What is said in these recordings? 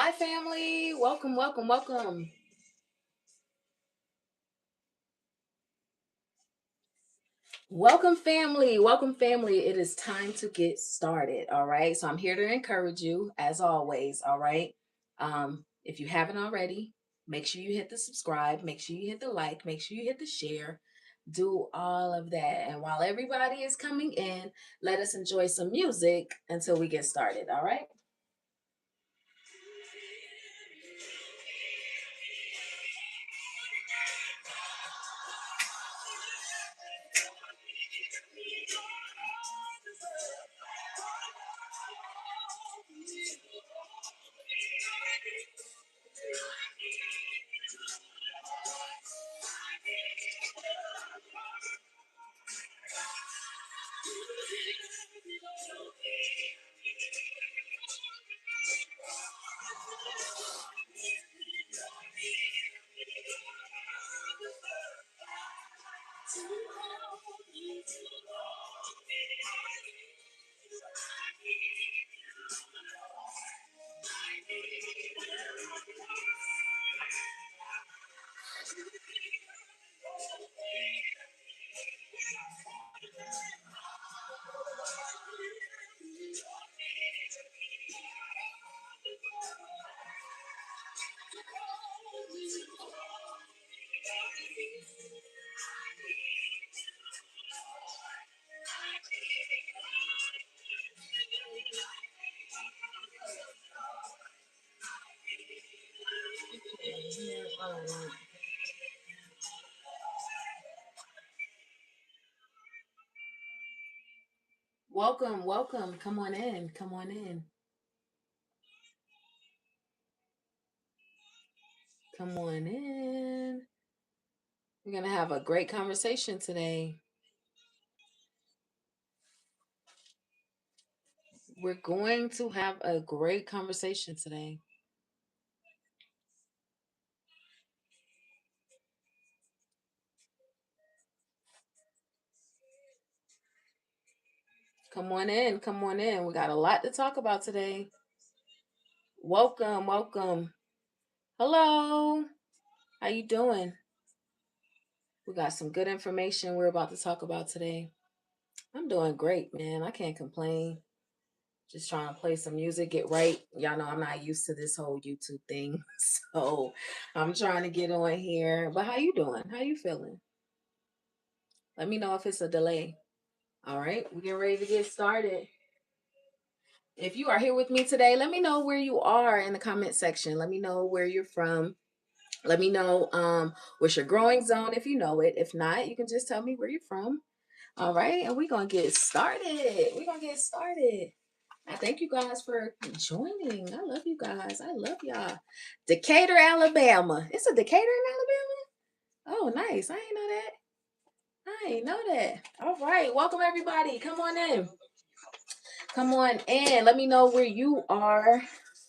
Hi, family. Welcome, welcome, welcome. Welcome, family. Welcome, family. It is time to get started. All right. So I'm here to encourage you, as always. All right. If you haven't already, make sure you hit the subscribe, make sure you hit the like, make sure you hit the share. Do all of that. And while everybody is coming in, let us enjoy some music until we get started. All right. Welcome, welcome. Come on in. Come on in. Come on in. We're going to have a great conversation today. We're going to have a great conversation today. Come on in. Come on in. We got a lot to talk about today. Welcome, welcome. Hello. How you doing? We got some good information we're about to talk about today. I'm doing great, man. I can't complain. Just trying to play some music, get right. Y'all know I'm not used to this whole YouTube thing. So I'm trying to get on here. But how you doing? How you feeling? Let me know if it's a delay. All right, we're getting ready to get started. If you are here with me today, let me know where you are in the comment section. Let me know where you're from. Let me know what's your growing zone if you know it. If not, you can just tell me where you're from. All right, and we're gonna get started. We're gonna get started. I thank you guys for joining. I love you guys. I love y'all. Decatur, Alabama. It's a Decatur in Alabama? Oh, nice. I ain't know that. I ain't know that. All right. Welcome everybody. Come on in. Come on in. Let me know where you are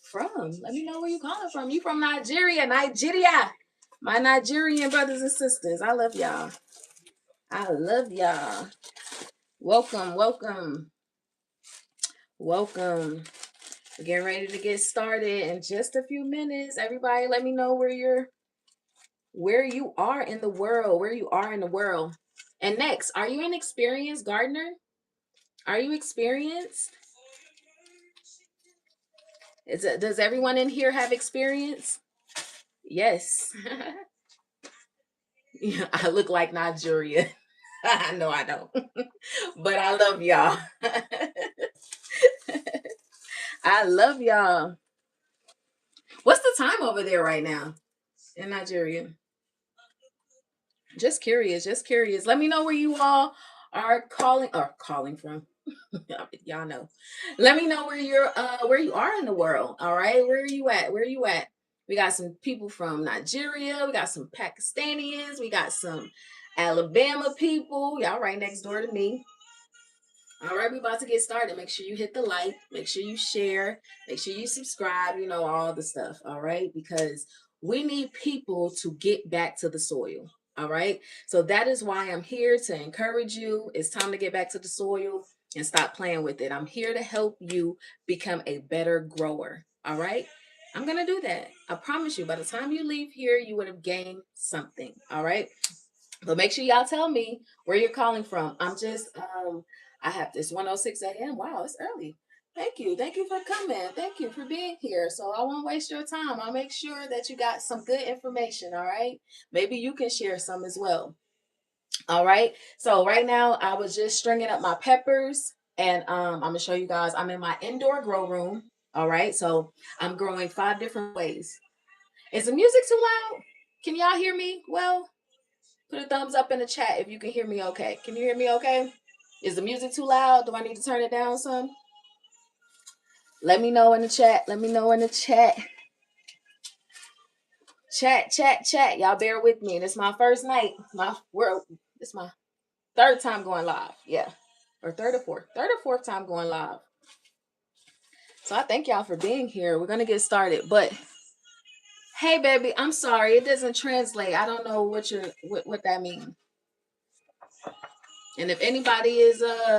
from. Let me know where you calling from. You from Nigeria. Nigeria. My Nigerian brothers and sisters. I love y'all. I love y'all. Welcome, welcome, welcome. We're getting ready to get started in just a few minutes. Everybody, let me know where you are in the world. Where you are in the world. And next, are you an experienced gardener? Are you experienced? Does everyone in here have experience? Yes. Yeah, I look like Nigeria. No, I don't. But I love y'all. I love y'all. What's the time over there right now in Nigeria? Just curious, just curious. Let me know where you all are calling from. Y'all know. Let me know where you are in the world. All right. Where are you at? Where are you at? We got some people from Nigeria, we got some Pakistanians, we got some Alabama people. Y'all right next door to me. All right, we about to get started. Make sure you hit the like, make sure you share, make sure you subscribe, all the stuff. All right, because we need people to get back to the soil. All right, so that is why I'm here to encourage you. It's time to get back to the soil and stop playing with it. I'm here to help you become a better grower. All right. I'm going to do that. I promise you, by the time you leave here, you would have gained something. All right. But make sure y'all tell me where you're calling from. I have this 106 a.m. Wow, it's early. Thank you. Thank you for coming. Thank you for being here. So I won't waste your time. I'll make sure that you got some good information. All right. Maybe you can share some as well. All right. So right now I was just stringing up my peppers and I'm gonna show you guys. I'm in my indoor grow room. All right. So I'm growing 5 different ways. Is the music too loud? Can y'all hear me? Well, put a thumbs up in the chat if you can hear me okay. Can you hear me okay? Is the music too loud? Do I need to turn it down some? Let me know in the chat. Let me know in the chat. Chat. Y'all bear with me. This is my first night. This is my third time going live. Yeah. Or third or fourth. Third or fourth time going live. So I thank y'all for being here. We're gonna get started. But hey baby, I'm sorry. It doesn't translate. I don't know what that means. And if anybody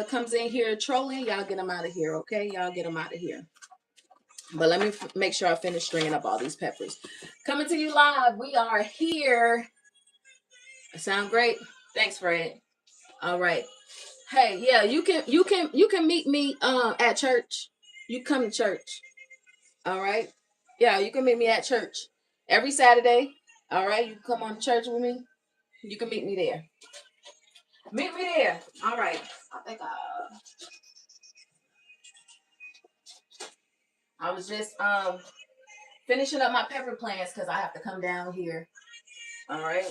comes in here trolling, y'all get them out of here, okay? Y'all get them out of here. But let me make sure I finish stringing up all these peppers. Coming to you live. We are here. Sound great? Thanks, Fred. All right. Hey, yeah, you can meet me at church. You come to church. All right. Yeah, you can meet me at church every Saturday. All right. You can come on to church with me. You can meet me there. Meet me there. All right. I was just finishing up my pepper plants because I have to come down here. All right.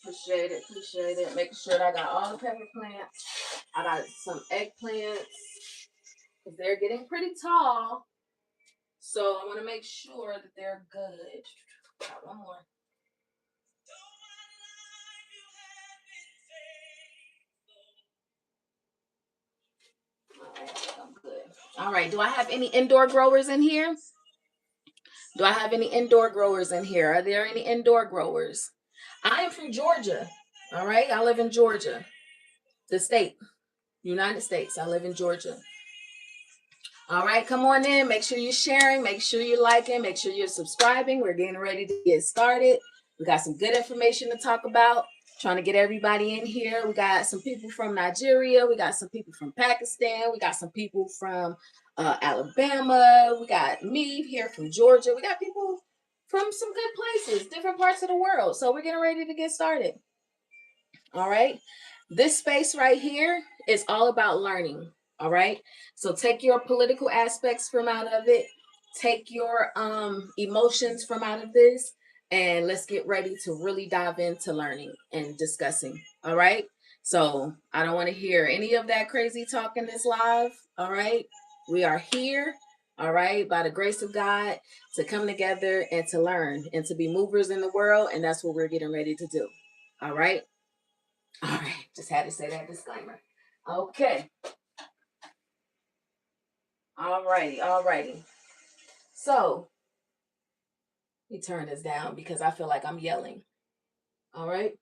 Appreciate it. Making sure that I got all the pepper plants. I got some eggplants because they're getting pretty tall. So I want to make sure that they're good. Got one more. All right, I'm good. All right. Do I have any indoor growers in here? Do I have any indoor growers in here? Are there any indoor growers? I am from Georgia. All right. I live in Georgia, the state, United States. I live in Georgia. All right. Come on in. Make sure you're sharing. Make sure you're liking. Make sure you're subscribing. We're getting ready to get started. We got some good information to talk about. Trying to get everybody in here. We got some people from Nigeria. We got some people from Pakistan. We got some people from Alabama. We got me here from Georgia. We got people from some good places, different parts of the world. So we're getting ready to get started. All right. This space right here is all about learning. All right. So take your political aspects from out of it. Take your emotions from out of this. And let's get ready to really dive into learning and discussing. All right. So I don't want to hear any of that crazy talk in this live. All right. We are here. All right. By the grace of God to come together and to learn and to be movers in the world. And that's what we're getting ready to do. All right. All right, just had to say that disclaimer. Okay. All righty. So, let me turn this down because I feel like I'm yelling. All right.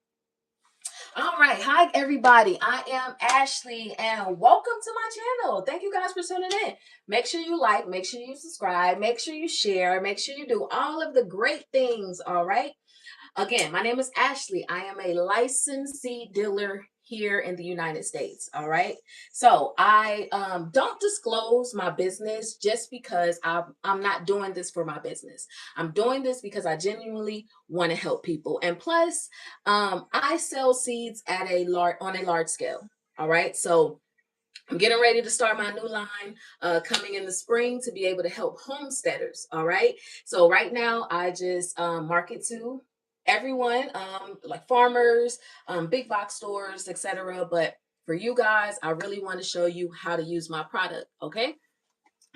All right. Hi, everybody. I am Ashley, and welcome to my channel. Thank you guys for tuning in. Make sure you like, make sure you subscribe, make sure you share, make sure you do all of the great things. All right. Again, my name is Ashley. I am a licensed seed dealer here in the United States. All right. So I don't disclose my business just because I'm not doing this for my business. I'm doing this because I genuinely want to help people. And plus, I sell seeds at on a large scale. All right. So I'm getting ready to start my new line coming in the spring to be able to help homesteaders. All right. So right now I just market to everyone, like farmers, big box stores, etc. But for you guys, I really want to show you how to use my product. Okay.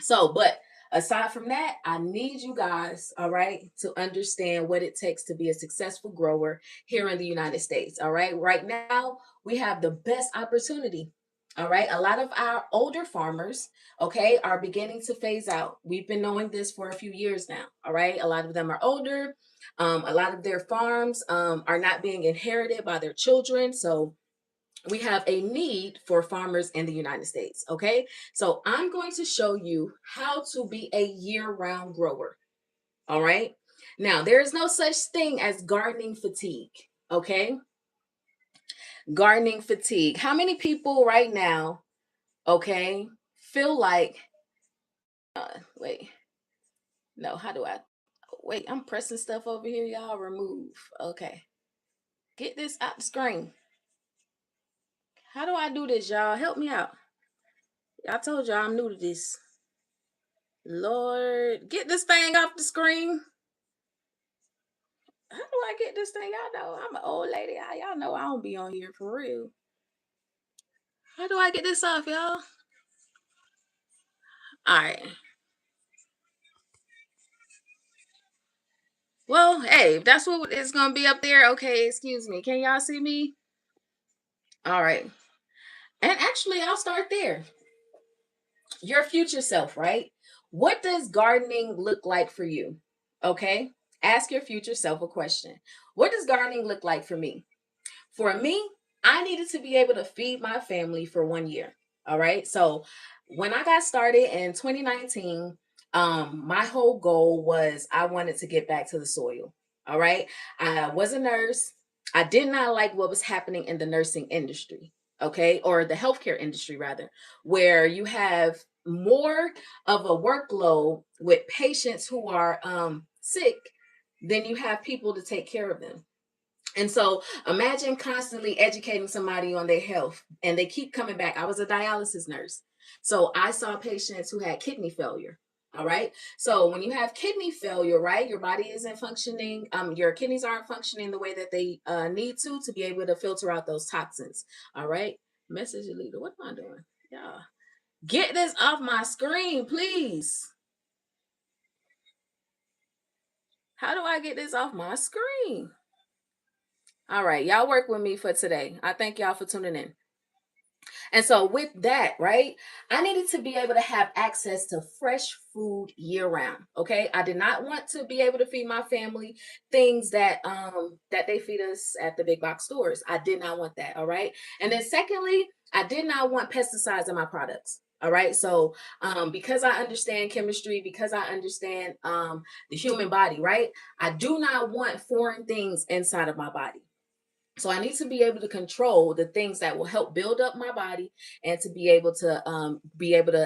So, but aside from that, I need you guys, all right, to understand what it takes to be a successful grower here in the United States. All right. Right now, we have the best opportunity. All right. A lot of our older farmers, okay, are beginning to phase out. We've been knowing this for a few years now. All right. A lot of them are older. A lot of their farms are not being inherited by their children. So we have a need for farmers in the United States. Okay, so I'm going to show you how to be a year-round grower. All right, now there is no such thing as gardening fatigue. Okay, gardening fatigue. How many people right now, okay, feel like, wait, no, how do I, wait, I'm pressing stuff over here, y'all. Remove. Okay, get this out the screen. How do I do this, y'all? Help me out. I told y'all I'm new to this. Lord, get this thing off the screen. How do I get this thing? Y'all know I'm an old lady. Y'all know I don't be on here for real. How do I get this off, y'all? All right. Well, hey, if that's what it's gonna be up there, okay, excuse me. Can y'all see me? All right. And actually, I'll start there. Your future self, right? What does gardening look like for you? Okay. Ask your future self a question. What does gardening look like for me? For me, I needed to be able to feed my family for 1 year. All right. So when I got started in 2019, my whole goal was I wanted to get back to the soil. All right. I was a nurse. I did not like what was happening in the nursing industry. Okay. Or the healthcare industry, rather, where you have more of a workload with patients who are sick than you have people to take care of them. And so imagine constantly educating somebody on their health and they keep coming back. I was a dialysis nurse. So I saw patients who had kidney failure. All right. So when you have kidney failure, right, your body isn't functioning, your kidneys aren't functioning the way that they need to be able to filter out those toxins. All right. Message leader. What am I doing? Yeah. Get this off my screen, please. How do I get this off my screen? All right. Y'all work with me for today. I thank y'all for tuning in. And so with that, right, I needed to be able to have access to fresh food year round. Okay. I did not want to be able to feed my family things that they feed us at the big box stores. I did not want that. All right. And then secondly, I did not want pesticides in my products. All right. So because I understand chemistry, because I understand the human body, right? I do not want foreign things inside of my body. So I need to be able to control the things that will help build up my body and to be able to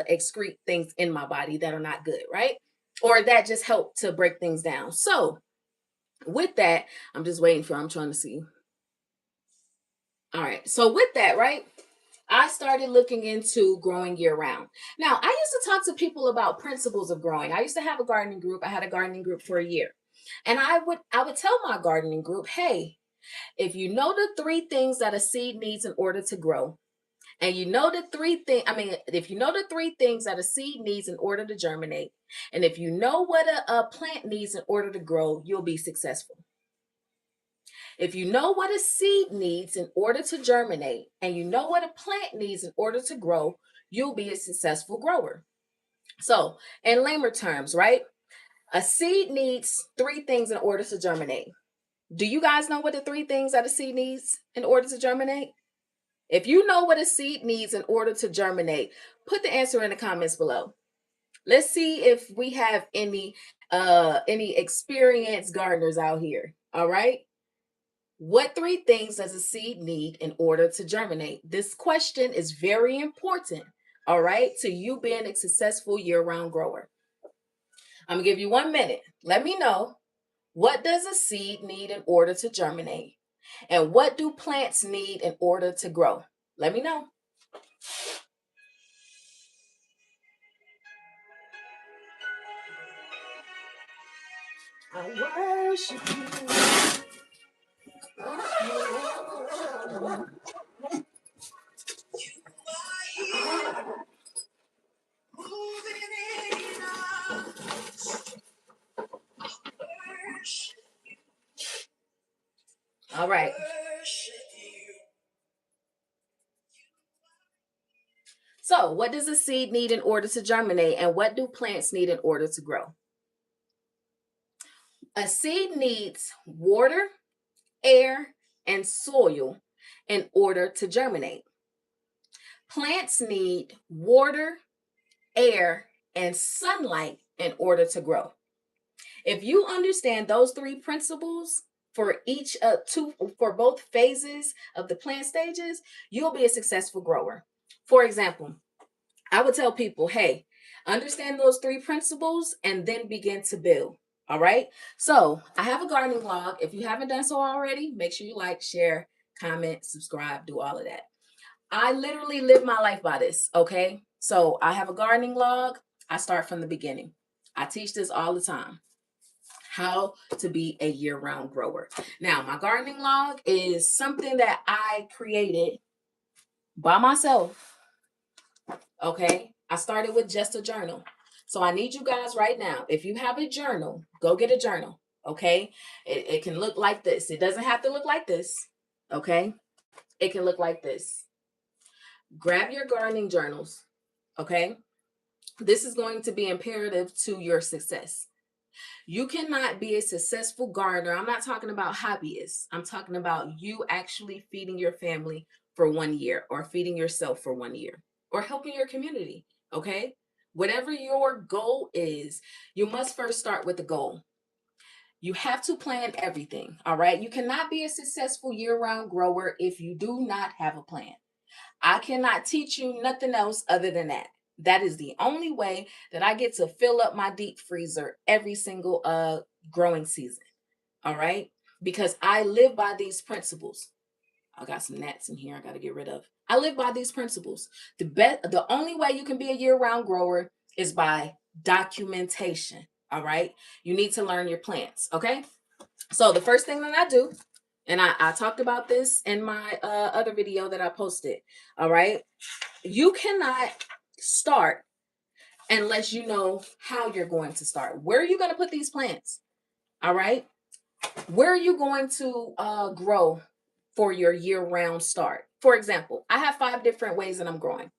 excrete things in my body that are not good, right? Or that just help to break things down. So with that, I'm trying to see. All right. So with that, right? I started looking into growing year round. Now, I used to talk to people about principles of growing. I used to have a gardening group. I had a gardening group for a year. And I would tell my gardening group, "Hey, if you know the three things that a seed needs in order to grow, and you know the three things, I mean, if you know the three things that a seed needs in order to germinate, and if you know what a plant needs in order to grow, you'll be successful. If you know what a seed needs in order to germinate, and you know what a plant needs in order to grow, you'll be a successful grower." So, in lamer terms, right? A seed needs three things in order to germinate. Do you guys know what the three things that a seed needs in order to germinate? If you know what a seed needs in order to germinate, put the answer in the comments below. Let's see if we have any experienced gardeners out here. All right? What three things does a seed need in order to germinate? This question is very important, all right, to you being a successful year-round grower. I'm going to give you 1 minute. Let me know, what does a seed need in order to germinate? And what do plants need in order to grow? Let me know. I worship you. All right. So, what does a seed need in order to germinate, and what do plants need in order to grow? A seed needs water, air, and soil in order to germinate. Plants need water, air, and sunlight in order to grow. If you understand those three principles for each for both phases of the plant stages, you'll be a successful grower. For example, I would tell people, hey, understand those three principles and then begin to build. All right. So I have a gardening log. If you haven't done so already, make sure you like, share, comment, subscribe, do all of that. I literally live my life by this. Okay. So I have a gardening log. I start from the beginning. I teach this all the time, how to be a year-round grower. Now, my gardening log is something that I created by myself. Okay. I started with just a journal. So I need you guys right now, if you have a journal, go get a journal. Okay. It can look like this. It doesn't have to look like this. Okay. It can look like this. Grab your gardening journals. Okay. This is going to be imperative to your success. You cannot be a successful gardener. I'm not talking about hobbyists. I'm talking about you actually feeding your family for 1 year, or feeding yourself for 1 year, or helping your community. Okay. Whatever your goal is, you must first start with the goal. You have to plan everything. All right. You cannot be a successful year-round grower if you do not have a plan. I cannot teach you nothing else other than that. That is the only way that I get to fill up my deep freezer every single growing season. All right? Because I live by these principles. I got some gnats in here I got to get rid of. I live by these principles. The only way you can be a year-round grower is by documentation. All right? You need to learn your plants, okay? So the first thing that I do, and I talked about this in my other video that I posted. All right. You cannot start unless you know how you're going to start. Where are you going to put these plants? All right. Where are you going to grow for your year-round start? For example, I have 5 different ways that I'm growing.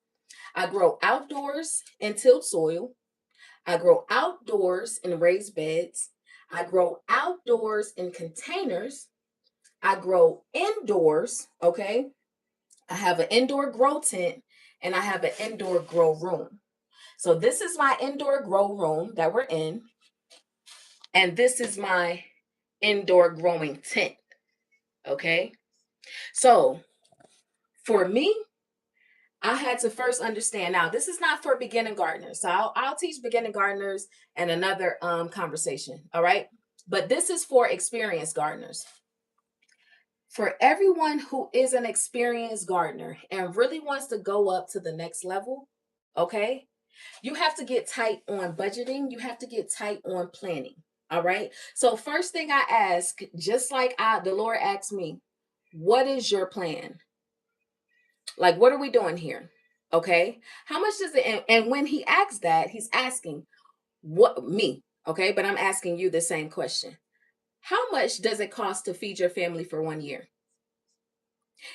I grow outdoors in tilled soil. I grow outdoors in raised beds. I grow outdoors in containers. I grow indoors, okay? I have an indoor grow tent and I have an indoor grow room. So this is my indoor grow room that we're in. And this is my indoor growing tent, okay? So for me, I had to first understand. Now, this is not for beginning gardeners. So I'll teach beginning gardeners in another conversation, all right? But this is for experienced gardeners. For everyone who is an experienced gardener and really wants to go up to the next level, okay, you have to get tight on budgeting. You have to get tight on planning. All right. So first thing I ask, just like the Lord asked me, what is your plan? Like, what are we doing here? Okay. How much does it, and when he asks that, he's asking what me. Okay. But I'm asking you the same question. How much does it cost to feed your family for 1 year?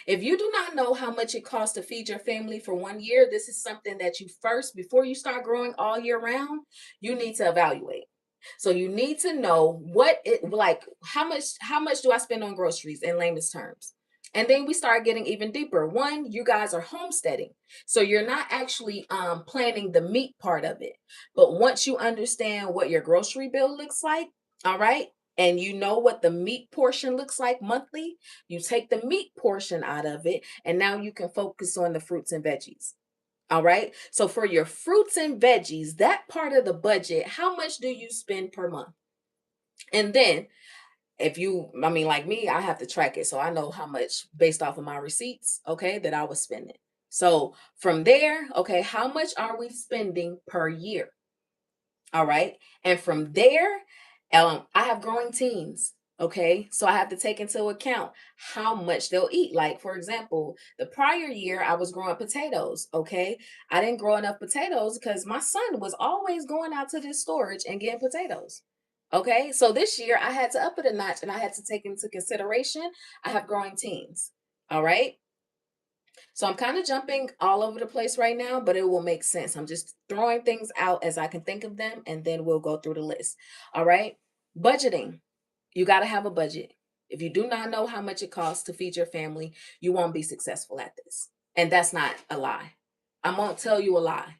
If you do not know how much it costs to feed your family for 1 year, this is something that you first, before you start growing all year round, you need to evaluate. So you need to know how much do I spend on groceries in layman's terms? And then we start getting even deeper. One, you guys are homesteading. So you're not actually planning the meat part of it. But once you understand what your grocery bill looks like, all right, and you know what the meat portion looks like monthly, you take the meat portion out of it, and now you can focus on the fruits and veggies. All right. So for your fruits and veggies, that part of the budget, how much do you spend per month? And then like me, I have to track it. So I know how much based off of my receipts, okay, that I was spending. So from there, okay, how much are we spending per year? All right. And from there, I have growing teens. Okay. So I have to take into account how much they'll eat. Like, for example, the prior year I was growing potatoes. Okay. I didn't grow enough potatoes because my son was always going out to this storage and getting potatoes. Okay. So this year I had to up it a notch and I had to take into consideration I have growing teens. All right. So I'm kind of jumping all over the place right now, but it will make sense. I'm just throwing things out as I can think of them, and then we'll go through the list. All right. Budgeting. You got to have a budget. If you do not know how much it costs to feed your family, you won't be successful at this. And that's not a lie. I won't tell you a lie.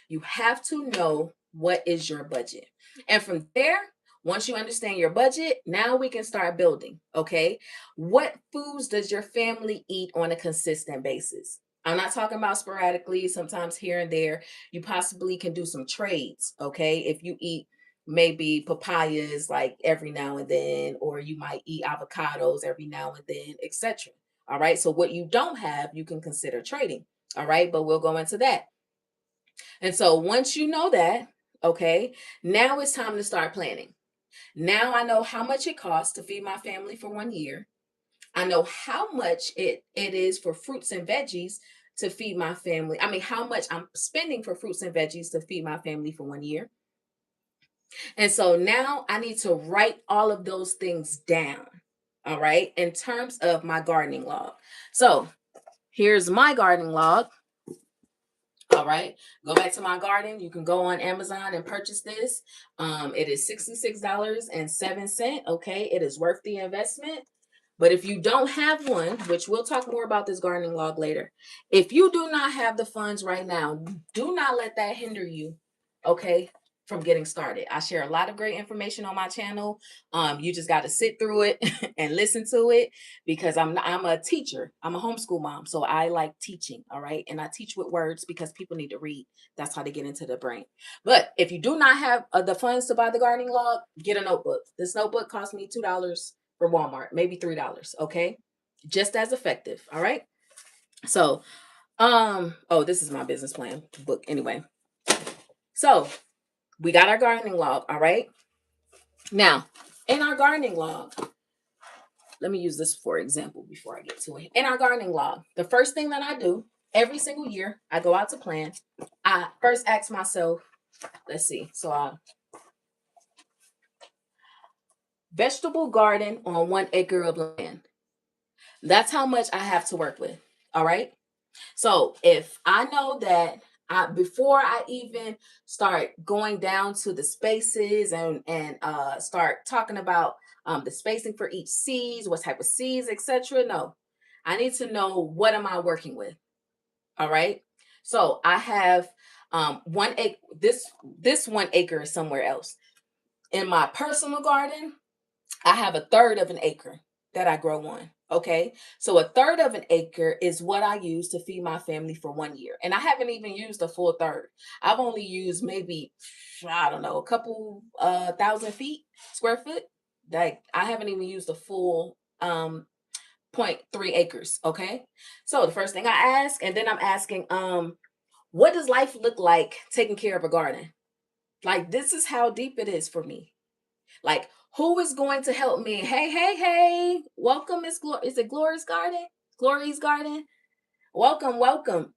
You have to know what is your budget. And from there, once you understand your budget, now we can start building. Okay. What foods does your family eat on a consistent basis? I'm not talking about sporadically, sometimes here and there. You possibly can do some trades. Okay. If you eat maybe papayas like every now and then, or you might eat avocados every now and then, etc. All right. So, what you don't have, you can consider trading. All right. But we'll go into that. And so once you know that, okay, now it's time to start planning. Now I know how much it costs to feed my family for 1 year. I know how much it is for fruits and veggies to feed my family. I mean, how much I'm spending for fruits and veggies to feed my family for 1 year. And so now I need to write all of those things down. All right, in terms of my gardening log. So here's my gardening log. All right, go back to my garden. You can go on Amazon and purchase this. It is $66.07. Okay, it is worth the investment. But if you don't have one, which we'll talk more about this gardening log later, if you do not have the funds right now, do not let that hinder you. Okay, from getting started. I share a lot of great information on my channel. You just got to sit through it and listen to it because I'm a teacher. I'm a homeschool mom, so I like teaching. All right, and I teach with words because people need to read. That's how they get into the brain. But if you do not have the funds to buy the gardening log, get a notebook. This notebook cost me $2 for Walmart, maybe $3. Okay, just as effective. All right. So, oh, this is my business plan book anyway. So we got our gardening log. All right. Now, in our gardening log, let me use this for example before I get to it. In our gardening log, the first thing that I do every single year, I go out to plan. I first ask myself, let's see. So I vegetable garden on 1 acre of land. That's how much I have to work with. All right. So if I know that before I even start going down to the spaces and start talking about the spacing for each seeds, what type of seeds, etc. No, I need to know what am I working with. All right. So I have 1 acre. This 1 acre is somewhere else. In my personal garden, I have a third of an acre that I grow on. Okay. So a third of an acre is what I use to feed my family for 1 year. And I haven't even used a full third. I've only used maybe, I don't know, a couple thousand feet, square foot. Like I haven't even used a full 0.3 acres. Okay. So the first thing I ask, and then I'm asking, what does life look like taking care of a garden? Like this is how deep it is for me. Like, who is going to help me? Hey, hey, hey. Welcome, Miss Is it Glory's Garden? Glory's Garden? Welcome, welcome.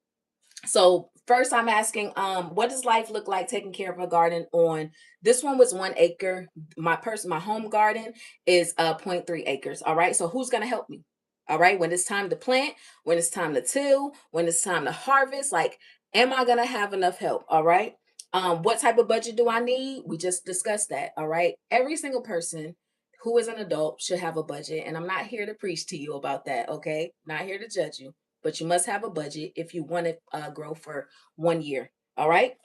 So first I'm asking, what does life look like taking care of a garden on this one was 1 acre. My home garden is 0.3 acres. All right. So who's gonna help me? All right. When it's time to plant, when it's time to till, when it's time to harvest, like, am I gonna have enough help? All right. What type of budget do I need? We just discussed that. All right. Every single person who is an adult should have a budget. And I'm not here to preach to you about that. Okay. Not here to judge you, but you must have a budget if you want to grow for 1 year. All right.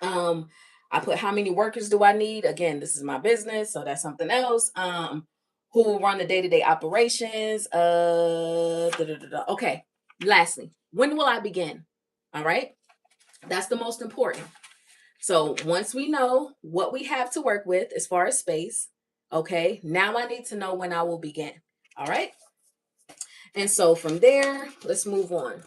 I put how many workers do I need? Again, this is my business, so that's something else. Who will run the day-to-day operations? Okay. Lastly, when will I begin? All right. That's the most important. So once we know what we have to work with as far as space, okay, now I need to know when I will begin. All right. And so from there, let's move on.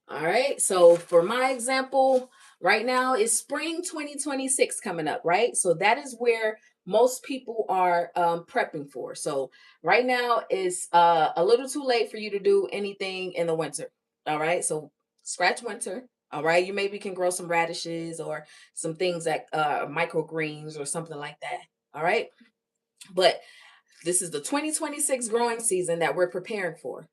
All right. So for my example, right now is spring 2026 coming up, right? So that is where most people are prepping for. So right now is a little too late for you to do anything in the winter. All right. So scratch winter. All right. You maybe can grow some radishes or some things like microgreens or something like that. All right. But this is the 2026 growing season that we're preparing for.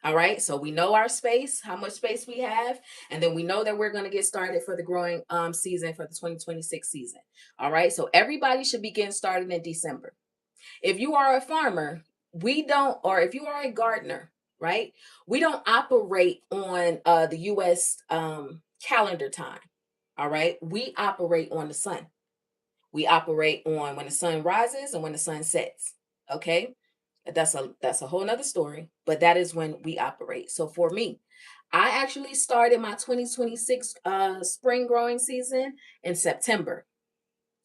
All right. So we know our space, how much space we have, and then we know that we're going to get started for the growing season for the 2026 season. All right. So everybody should be getting started in December. If you are a farmer, we don't, or if you are a gardener, right? We don't operate on the US calendar time. All right. We operate on the sun. We operate on when the sun rises and when the sun sets. Okay. That's a whole nother story, but that is when we operate. So for me, I actually started my 2026 spring growing season in September.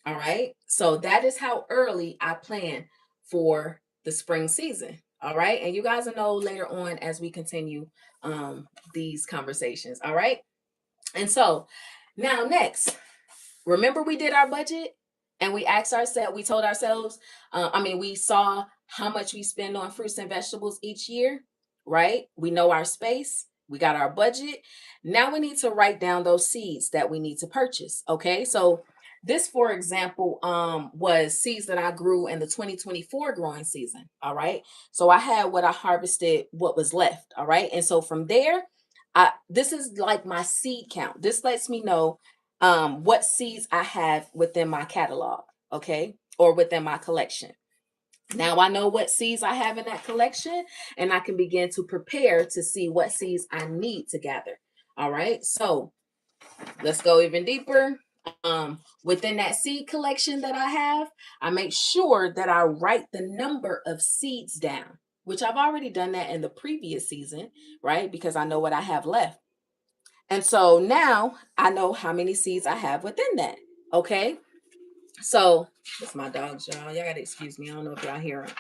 All right. So that is how early I plan for the spring season. All right. And you guys will know later on as we continue these conversations. All right. And so now, next, remember we did our budget and we asked ourselves, we told ourselves, we saw how much we spend on fruits and vegetables each year, right? We know our space, we got our budget. Now we need to write down those seeds that we need to purchase. Okay. So this, for example, was seeds that I grew in the 2024 growing season. All right. So I had what I harvested, what was left. All right. And so from there, this is like my seed count. This lets me know what seeds I have within my catalog, okay, or within my collection. Now I know what seeds I have in that collection, and I can begin to prepare to see what seeds I need to gather. All right, so let's go even deeper. Within that seed collection that I have, I make sure that I write the number of seeds down, which I've already done that in the previous season, right? Because I know what I have left. And so now I know how many seeds I have within that. Okay. So it's my dogs, y'all. Y'all gotta excuse me. I don't know if y'all hear them.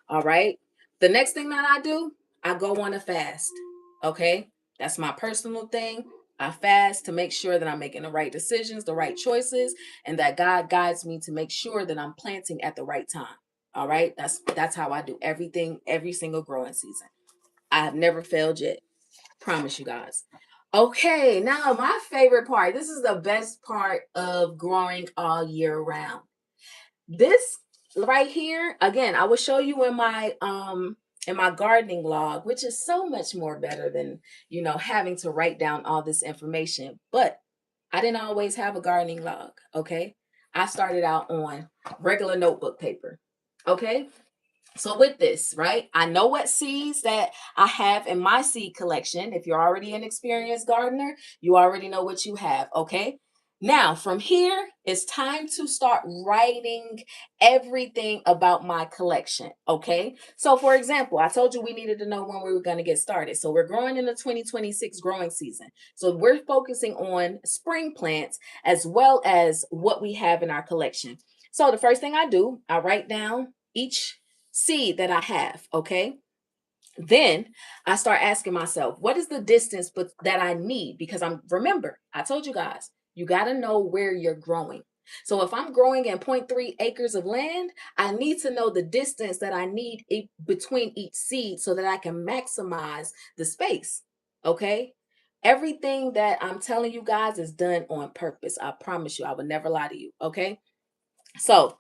All right. The next thing that I do, I go on a fast. Okay. That's my personal thing. I fast to make sure that I'm making the right decisions, the right choices, and that God guides me to make sure that I'm planting at the right time. All right. That's how I do everything, every single growing season. I have never failed yet. Promise you guys. Okay, now my favorite part. This is the best part of growing all year round. This right here, again, I will show you in my gardening log, which is so much more better than, having to write down all this information. But I didn't always have a gardening log, okay? I started out on regular notebook paper. Okay? So with this, right, I know what seeds that I have in my seed collection. If you're already an experienced gardener, you already know what you have. Okay. Now, from here, it's time to start writing everything about my collection. Okay. So, for example, I told you we needed to know when we were going to get started. So, we're growing in the 2026 growing season. So, we're focusing on spring plants as well as what we have in our collection. So, the first thing I do, I write down each seed that I have, okay? Then I start asking myself, what is the distance that I need? Because remember, I told you guys, you got to know where you're growing. So if I'm growing in zero point 0.3 acres of land, I need to know the distance that I need between each seed so that I can maximize the space. Okay? Everything that I'm telling you guys is done on purpose. I promise you, I would never lie to you. Okay? So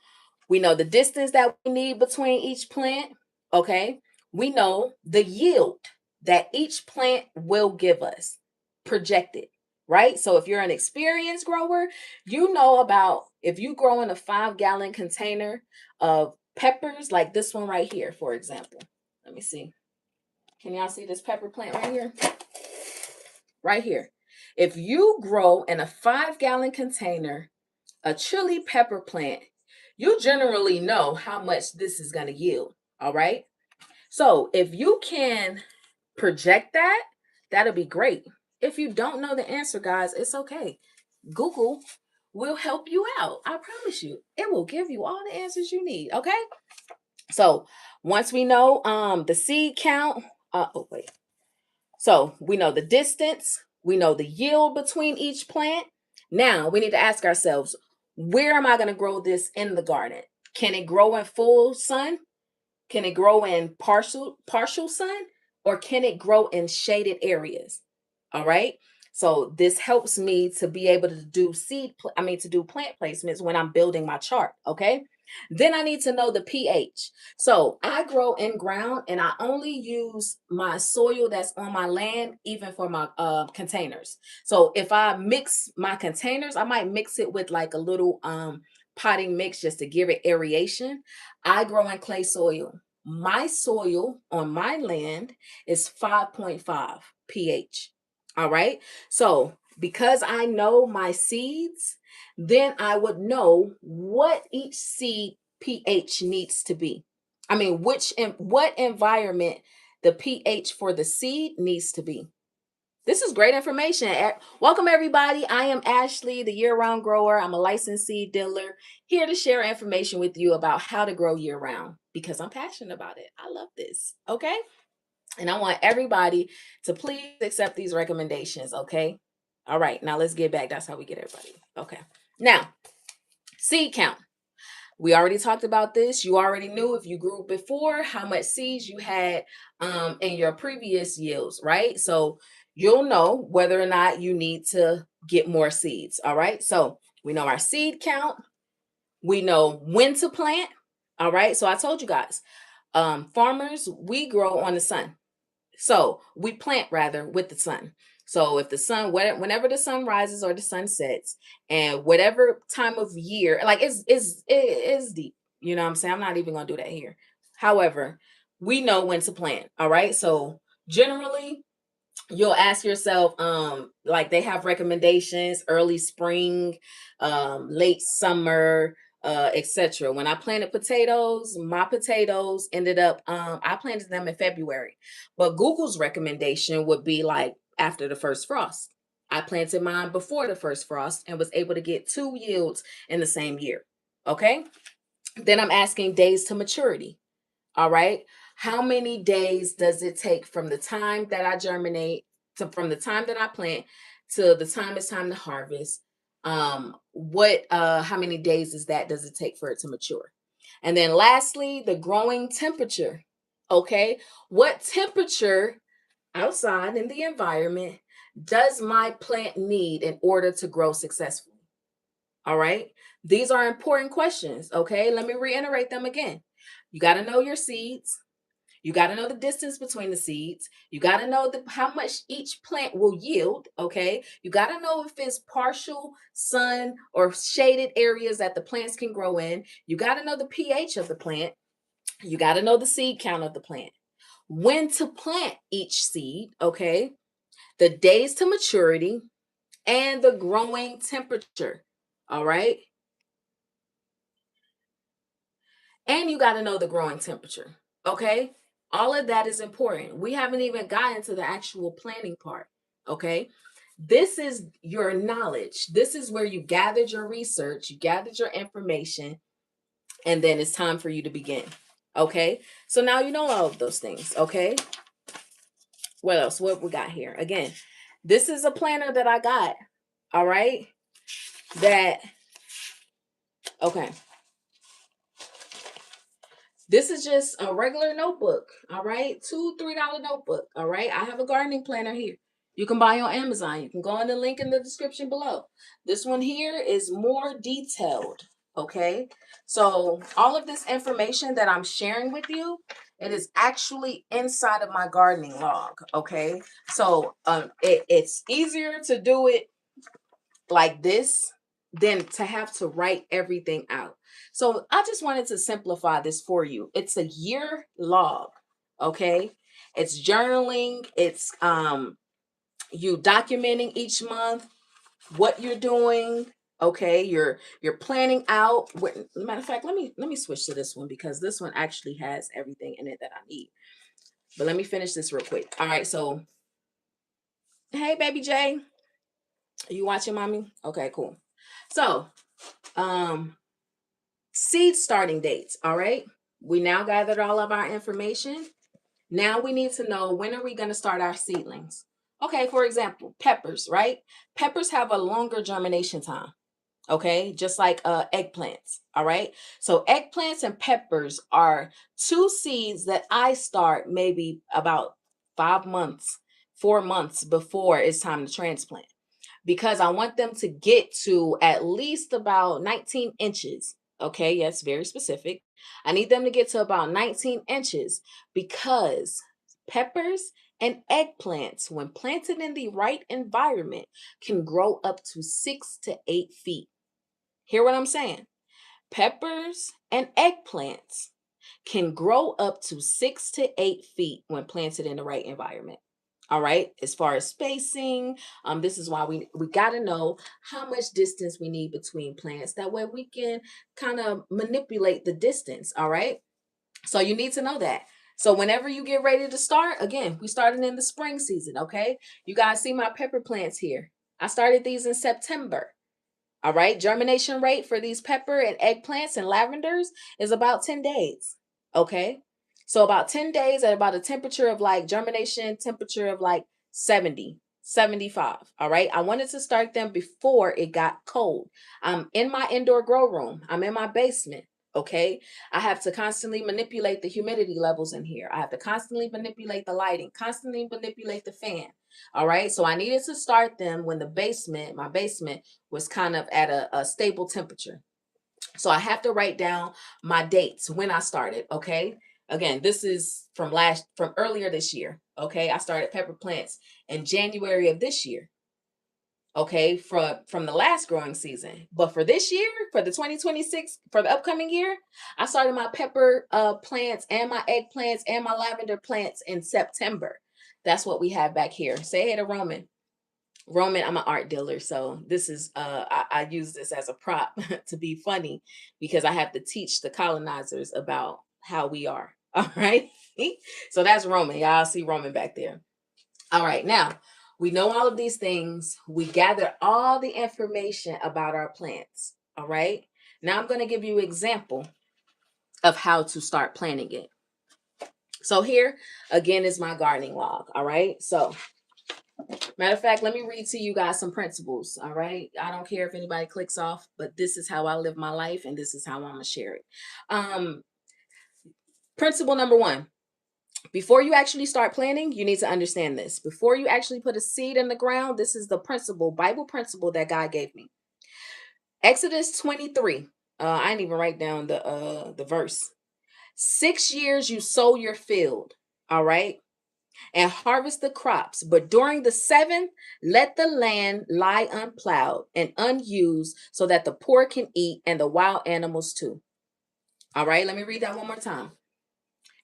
we know the distance that we need between each plant. Okay. We know the yield that each plant will give us projected, right? So if you're an experienced grower, you know about if you grow in a 5-gallon container of peppers, like this one right here, for example. Let me see. Can y'all see this pepper plant right here? Right here. If you grow in a 5-gallon container, a chili pepper plant, you generally know how much this is going to yield. All right. So if you can project that, that'll be great. If you don't know the answer, guys, it's okay. Google will help you out. I promise you, it will give you all the answers you need. Okay. So once we know the seed count, oh wait. So we know the distance, we know the yield between each plant. Now we need to ask ourselves, where am I going to grow this in the garden? Can it grow in full sun? Can it grow in partial sun? Or can it grow in shaded areas? All right. So this helps me to be able to do to do plant placements when I'm building my chart. Okay. Then I need to know the pH. So I grow in ground and I only use my soil that's on my land, even for my containers. So if I mix my containers, I might mix it with like a little potting mix just to give it aeration. I grow in clay soil. My soil on my land is 5.5 pH. All right. So because I know my seeds, then I would know what each seed pH needs to be. I mean, what environment the pH for the seed needs to be. This is great information. Welcome, everybody. I am Ashley, the year round grower. I'm a licensed seed dealer here to share information with you about how to grow year round because I'm passionate about it. I love this. Okay. And I want everybody to please accept these recommendations. Okay. All right. Now let's get back. That's how we get everybody. Okay. Now, seed count. We already talked about this. You already knew if you grew before how much seeds you had in your previous yields, right? So you'll know whether or not you need to get more seeds. All right. So we know our seed count. We know when to plant. All right. So I told you guys, farmers, we grow on the sun. So we plant rather with the sun. So if the sun, whenever the sun rises or the sun sets, and whatever time of year, like it is deep. You know what I'm saying? I'm not even gonna do that here. However, we know when to plant. All right. So generally, you'll ask yourself, like they have recommendations: early spring, late summer, etc. When I planted potatoes, my potatoes ended up, I planted them in February, but Google's recommendation would be like after the first frost. I planted mine before the first frost and was able to get 2 yields in the same year. Okay. Then I'm asking days to maturity. All right. How many days does it take from the time that I germinate to from the time that I plant to the time it's time to harvest? What how many days does it take for it to mature? And then lastly, the growing temperature. Okay. What temperature outside in the environment does my plant need in order to grow successfully? All right. These are important questions. Okay. Let me reiterate them again. You got to know your seeds. You got to know the distance between the seeds. You got to know how much each plant will yield. Okay. You got to know if it's partial sun or shaded areas that the plants can grow in. You got to know the pH of the plant. You got to know the seed count of the plant. When to plant each seed. Okay. The days to maturity and the growing temperature. All right. And you got to know the growing temperature. Okay. All of that is important. We haven't even gotten to the actual planning part. Okay. This is your knowledge. This is where you gathered your research, you gathered your information, and then it's time for you to begin. Okay. So now you know all of those things. Okay. What else? What we got here? Again, this is a planner that I got. All right. That, okay. This is just a regular notebook, all right? $2, $3 notebook, all right? I have a gardening planner here. You can buy on Amazon. You can go on the link in the description below. This one here is more detailed, okay? So all of this information that I'm sharing with you, it is actually inside of my gardening log, okay? So it's easier to do it like this than to have to write everything out. So I just wanted to simplify this for you. It's a year log, okay? It's journaling, it's you documenting each month what you're doing, okay? You're planning out. Matter of fact, let me switch to this one because this one actually has everything in it that I need. But let me finish this real quick. All right, so hey baby Jay, are you watching mommy? Okay, cool. So, seed starting dates, all right? We now gathered all of our information. Now we need to know, when are we going to start our seedlings? Okay, for example, peppers, right? Peppers have a longer germination time, okay? Just like eggplants, all right? So eggplants and peppers are two seeds that I start maybe about 5 months, 4 months before it's time to transplant, because I want them to get to at least about 19 inches. Okay, yes, very specific. I need them to get to about 19 inches because peppers and eggplants, when planted in the right environment, can grow up to 6 to 8 feet. Hear what I'm saying? Peppers and eggplants can grow up to 6 to 8 feet when planted in the right environment. All right. As far as spacing, this is why we got to know how much distance we need between plants. That way we can kind of manipulate the distance. All right. So you need to know that. So whenever you get ready to start, again, we started in the spring season. Okay. You guys see my pepper plants here. I started these in September. All right. Germination rate for these pepper and eggplants and lavenders is about 10 days. Okay. So about 10 days at about a temperature of like germination temperature of like 70, 75. All right. I wanted to start them before it got cold. I'm in my indoor grow room. I'm in my basement. Okay. I have to constantly manipulate the humidity levels in here. I have to constantly manipulate the lighting, constantly manipulate the fan. All right. So I needed to start them when my basement was kind of at a stable temperature. So I have to write down my dates when I started. Okay. Again, this is from earlier this year. Okay. I started pepper plants in January of this year. Okay. From the last growing season. But for this year, for the 2026, for the upcoming year, I started my pepper plants and my eggplants and my lavender plants in September. That's what we have back here. Say hey to Roman. Roman, I'm an art dealer, so this is I use this as a prop to be funny because I have to teach the colonizers about how we are. All right. So that's Roman. Y'all see Roman back there. All right. Now we know all of these things. We gather all the information about our plants. All right. Now I'm going to give you an example of how to start planting it. So here again is my gardening log. All right. So matter of fact, let me read to you guys some principles. All right. I don't care if anybody clicks off, but this is how I live my life and this is how I'm going to share it. Um, Principle number one, before you actually start planting, you need to understand this. Before you actually put a seed in the ground, this is the principle, Bible principle that God gave me. Exodus 23. I didn't even write down the verse. 6 years you sow your field. All right. And harvest the crops. But during the seventh, let the land lie unplowed and unused so that the poor can eat and the wild animals too. All right, let me read that one more time.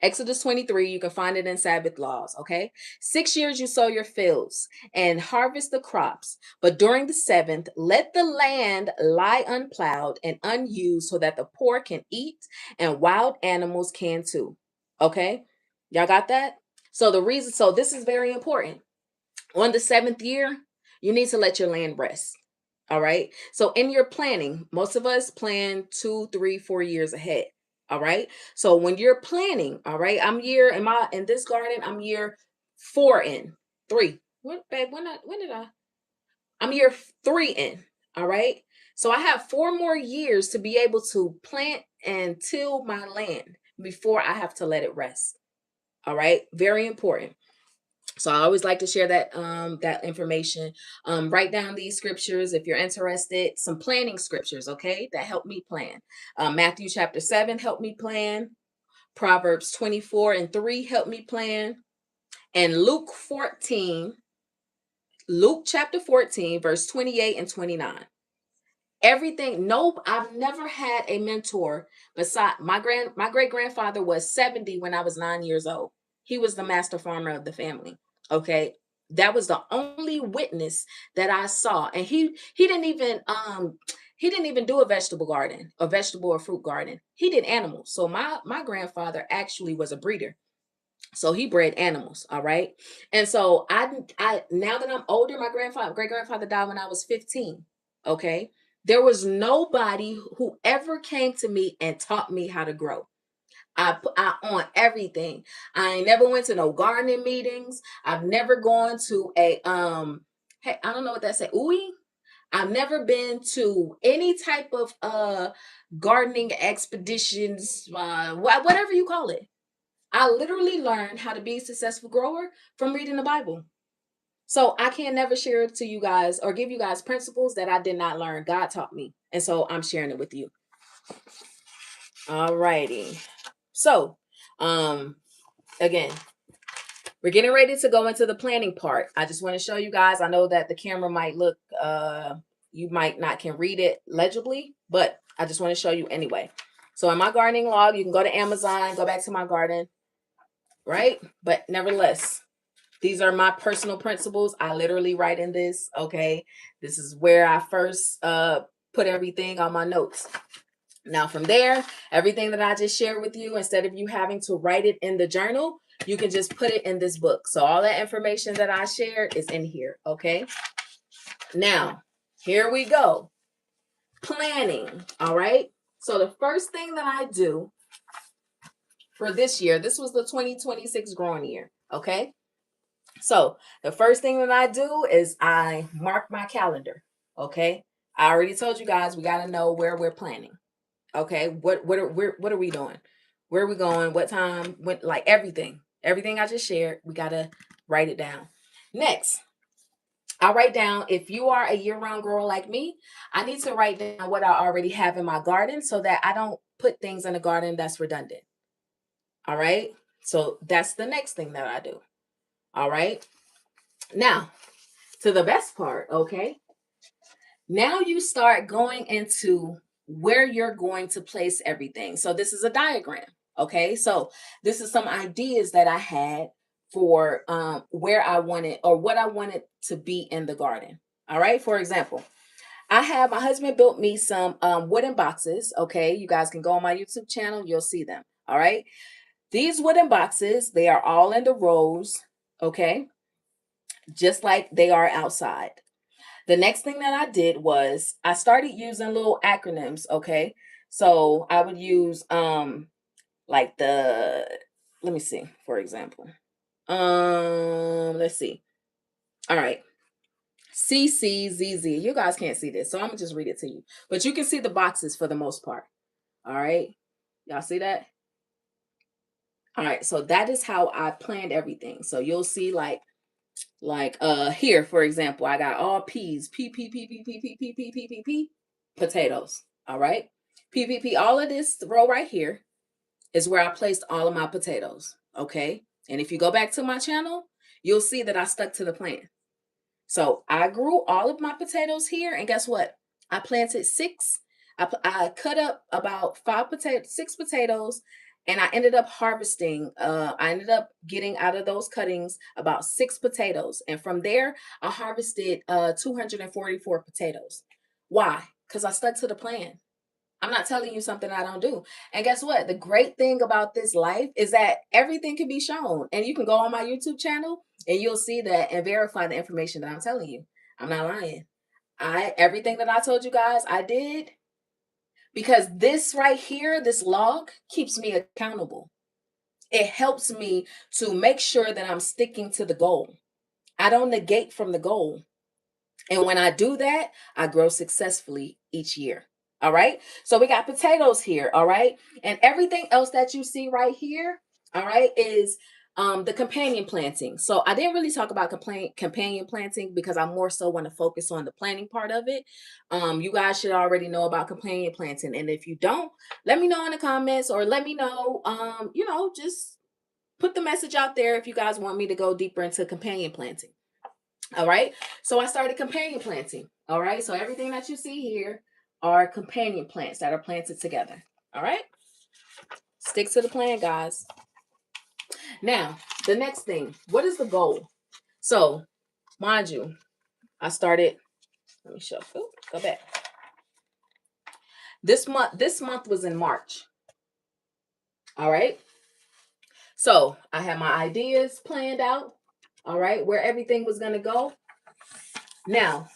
Exodus 23, you can find it in Sabbath laws, okay? 6 years you sow your fields and harvest the crops, but during the seventh, let the land lie unplowed and unused so that the poor can eat and wild animals can too, okay? Y'all got that? So this is very important. On the seventh year, you need to let your land rest. All right. So in your planning, most of us plan 2, 3, 4 years ahead. All right. So when you're planning, all right, in this garden, I'm year 4 in 3. What babe? When did I? I'm year 3 in. All right. So I have 4 more years to be able to plant and till my land before I have to let it rest. All right. Very important. So I always like to share that information. Write down these scriptures if you're interested. Some planning scriptures, okay, that help me plan. Matthew chapter 7 help me plan. Proverbs 24:3 help me plan. And Luke chapter 14, verse 28 and 29. Everything. Nope, I've never had a mentor beside my great grandfather was 70 when I was 9 years old. He was the master farmer of the family. Okay. That was the only witness that I saw. And he didn't even do a vegetable garden, a vegetable or fruit garden. He did animals. So my grandfather actually was a breeder. So he bred animals, all right? And so I now that I'm older, my great grandfather died when I was 15. Okay. There was nobody who ever came to me and taught me how to grow. I on everything. I ain't never went to no gardening meetings. I've never gone to a hey, I don't know what that say. Ooey. I've never been to any type of gardening expeditions, whatever you call it. I literally learned how to be a successful grower from reading the Bible. So I can never share it to you guys or give you guys principles that I did not learn. God taught me. And so I'm sharing it with you. All righty. So, again, we're getting ready to go into the planning part. I just want to show you guys. I know that the camera might look you might not can read it legibly, but I just want to show you anyway. So in my gardening log, you can go to Amazon, go back to my garden, right? But nevertheless, these are my personal principles. I literally write in this, okay? This is where I first put everything on my notes. Now from there, everything that I just shared with you, instead of you having to write it in the journal, you can just put it in this book. So all that information that I shared is in here, okay? Now, here we go. Planning, all right? So the first thing that I do for this year, this was the 2026 growing year, okay? So the first thing that I do is I mark my calendar, okay? I already told you guys we got to know where we're planning. Okay, what are we doing? Where are we going? What time? When? Like everything I just shared, we gotta write it down. Next, I'll write down, if you are a year-round grower like me, I need to write down what I already have in my garden so that I don't put things in the garden that's redundant. All right, so that's the next thing that I do. All right, now to the best part. Okay, now you start going into where you're going to place everything. So this is a diagram. Okay, so this is some ideas that I had for where I wanted or what I wanted to be in the garden. All right, for example, I have my husband built me some wooden boxes. Okay, you guys can go on my YouTube channel, you'll see them. All right, these wooden boxes, they are all in the rows. Okay, just like they are outside. The next thing that I did was I started using little acronyms, okay? So I would use like the, let me see, for example. Let's see. All right. CCZZ. You guys can't see this, so I'm gonna just read it to you. But you can see the boxes for the most part. All right. Y'all see that? All right. So that is how I planned everything. So you'll see like here, for example, I got all peas, p potatoes. All right. PPP, all of this row right here is where I placed all of my potatoes. Okay. And if you go back to my channel, you'll see that I stuck to the plan. So I grew all of my potatoes here, and guess what? I planted six. I cut up about six potatoes, and I ended up harvesting. I ended up getting out of those cuttings about six potatoes, and from there, I harvested 244 potatoes. Why? Because I stuck to the plan. I'm not telling you something I don't do. And guess what? The great thing about this life is that everything can be shown. And you can go on my YouTube channel and you'll see that and verify the information that I'm telling you. I'm not lying. Everything that I told you guys, I did because this right here, this log keeps me accountable. It helps me to make sure that I'm sticking to the goal. I don't negate from the goal. And when I do that, I grow successfully each year. All right. So we got potatoes here. All right. And everything else that you see right here, all right, is the companion planting. So I didn't really talk about companion planting because I more so want to focus on the planting part of it. You guys should already know about companion planting. And if you don't, let me know in the comments or let me know, just put the message out there if you guys want me to go deeper into companion planting. All right. So I started companion planting. All right. So everything that you see here are companion plants that are planted together. All right. Stick to the plan, guys. Now, the next thing, what is the goal? So, mind you, I started, let me show. Oh, go back. This month was in March. All right. So I had my ideas planned out. All right, where everything was going to go. Now,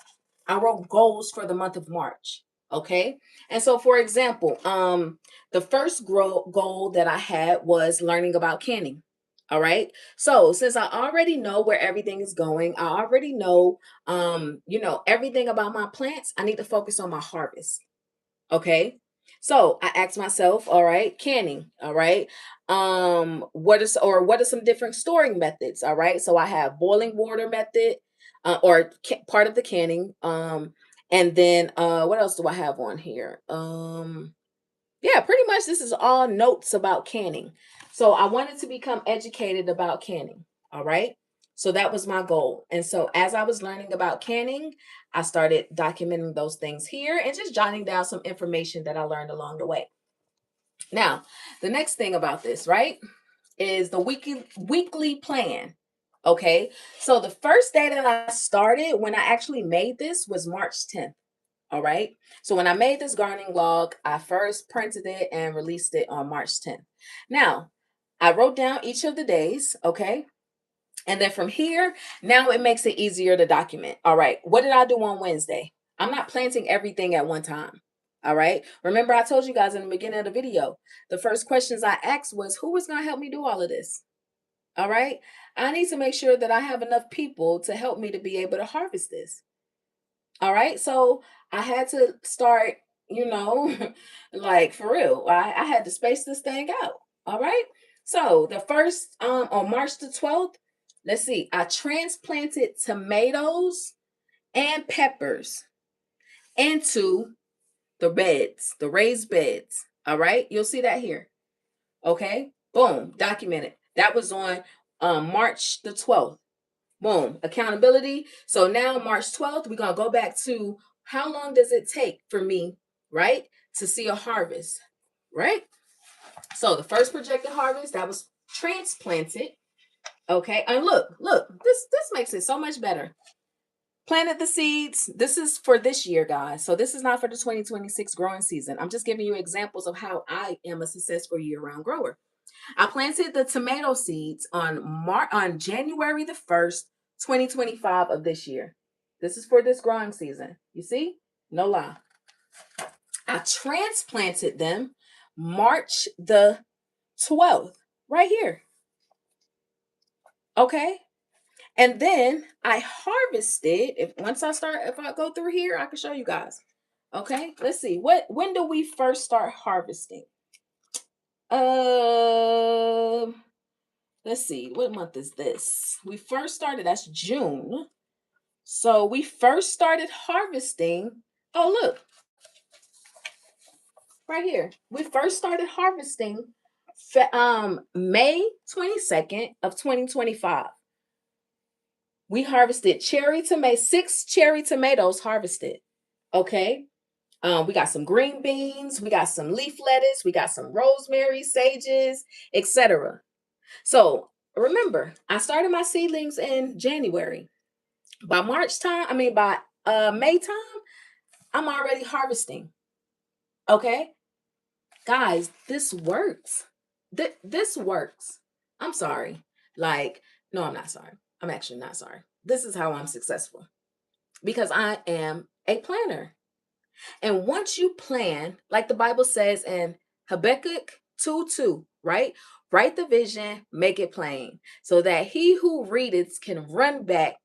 I wrote goals for the month of March. Okay. And so, for example, the first goal that I had was learning about canning. All right. So since I already know where everything is going, I already know, everything about my plants, I need to focus on my harvest. Okay. So I asked myself, all right, canning, all right. What are some different storing methods? All right. So I have boiling water method, part of the canning. And then what else do I have on here? Yeah, pretty much this is all notes about canning. So I wanted to become educated about canning. All right. So that was my goal. And so as I was learning about canning, I started documenting those things here and just jotting down some information that I learned along the way. Now, the next thing about this, right, is the weekly plan. Okay. So the first day that I started when I actually made this was March 10th. All right. So when I made this gardening log, I first printed it and released it on March 10th. Now, I wrote down each of the days. Okay. And then from here, now it makes it easier to document. All right. What did I do on Wednesday? I'm not planting everything at one time. All right. Remember, I told you guys in the beginning of the video, the first questions I asked was who was going to help me do all of this? All right. I need to make sure that I have enough people to help me to be able to harvest this. All right. So I had to start, like for real. I had to space this thing out. All right. So the first on March the 12th, let's see, I transplanted tomatoes and peppers into the beds, the raised beds. All right. You'll see that here. Okay. Boom. Documented. That was on March the 12th. Boom, accountability. So now March 12th, we're going to go back to how long does it take for me, right, to see a harvest, right? So the first projected harvest that was transplanted. Okay. And look, this makes it so much better. Planted the seeds. This is for this year, guys. So this is not for the 2026 growing season. I'm just giving you examples of how I am a successful year-round grower. I planted the tomato seeds on January the 1st, 2025 of this year. This is for this growing season. You see? No lie. I transplanted them March the 12th, right here. Okay? And then I harvested, if I go through here, I can show you guys. Okay? Let's see. When do we first start harvesting? Let's see, what month is this? We first started, that's June. So we first started harvesting. Oh, look, right here. We first started harvesting May 22nd of 2025. We harvested six cherry tomatoes harvested. Okay. We got some green beans, we got some leaf lettuce, we got some rosemary, sages, etc. So remember, I started my seedlings in January. By May time, I'm already harvesting. Okay, guys, this works. This works. I'm sorry. Like, no, I'm not sorry. I'm actually not sorry. This is how I'm successful because I am a planner. And once you plan, like the Bible says in Habakkuk 2:2, right? Write the vision, make it plain, so that he who readeth can run back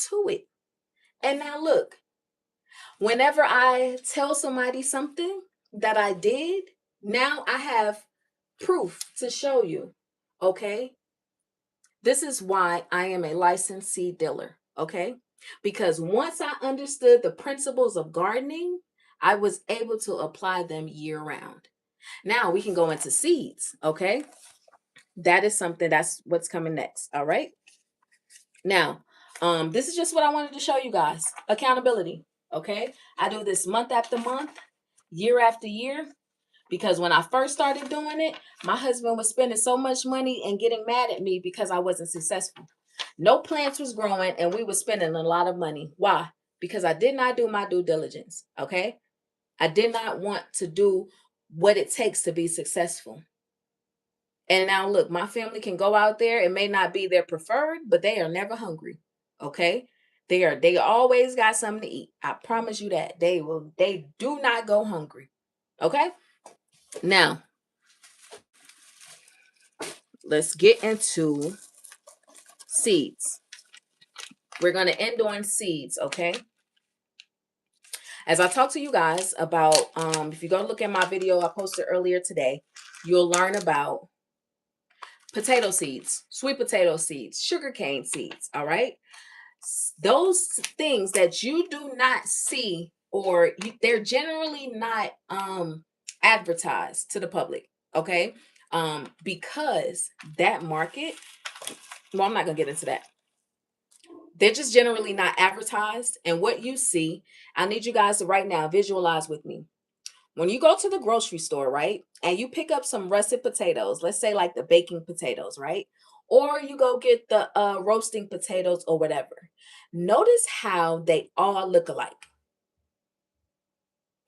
to it. And now look, whenever I tell somebody something that I did, now I have proof to show you. Okay? This is why I am a licensed seed dealer. Okay? Because once I understood the principles of gardening, I was able to apply them year round. Now we can go into seeds. Okay? That's what's coming next. All right? Now, this is just what I wanted to show you guys. Accountability. Okay? I do this month after month, year after year, because when I first started doing it, my husband was spending so much money and getting mad at me because I wasn't successful. No plants was growing and we were spending a lot of money. Why? Because I did not do my due diligence. Okay? I did not want to do what it takes to be successful. And now look, my family can go out there. It may not be their preferred, but they are never hungry. Okay? They always got something to eat. I promise you that. They do not go hungry. Okay? Now, let's get into seeds. We're going to end on seeds, okay? As I talk to you guys about, if you go look at my video I posted earlier today, you'll learn about potato seeds, sweet potato seeds, sugarcane seeds, all right? Those things that you do not see or they're generally not advertised to the public, okay? Because that market, well, I'm not going to get into that. They're just generally not advertised. And what you see, I need you guys to right now visualize with me. When you go to the grocery store, right, and you pick up some russet potatoes, let's say like the baking potatoes, right? Or you go get the roasting potatoes or whatever. Notice how they all look alike.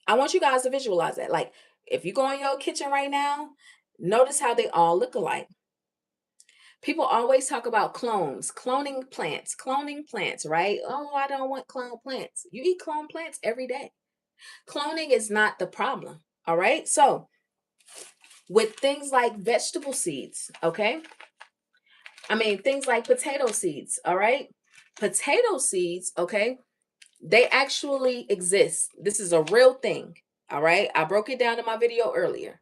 I want you guys to visualize that. Like if you go in your kitchen right now, notice how they all look alike. People always talk about cloning plants, right? Oh, I don't want clone plants. You eat clone plants every day. Cloning is not the problem. All right. So, with things like vegetable seeds, okay? I mean, things like potato seeds, all right? Potato seeds, okay? They actually exist. This is a real thing, all right? I broke it down in my video earlier.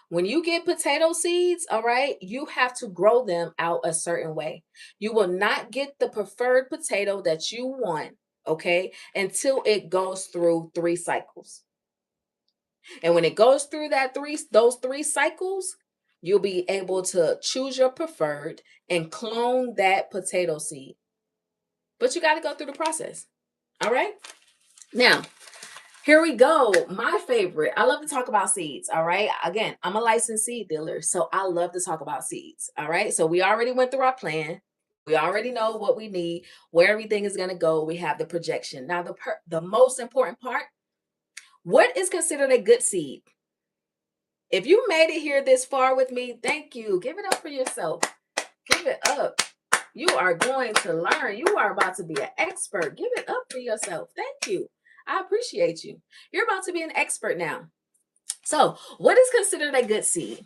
When you get potato seeds, all right, you have to grow them out a certain way. You will not get the preferred potato that you want, okay, until it goes through 3 cycles. And when it goes through those 3 cycles, you'll be able to choose your preferred and clone that potato seed. But you got to go through the process. All right? Now, here we go. My favorite. I love to talk about seeds. All right. Again, I'm a licensed seed dealer, so I love to talk about seeds. All right. So we already went through our plan. We already know what we need, where everything is going to go. We have the projection. Now, the most important part, what is considered a good seed? If you made it here this far with me, thank you. Give it up for yourself. Give it up. You are going to learn. You are about to be an expert. Give it up for yourself. Thank you. I appreciate you. You're about to be an expert now. So, what is considered a good seed?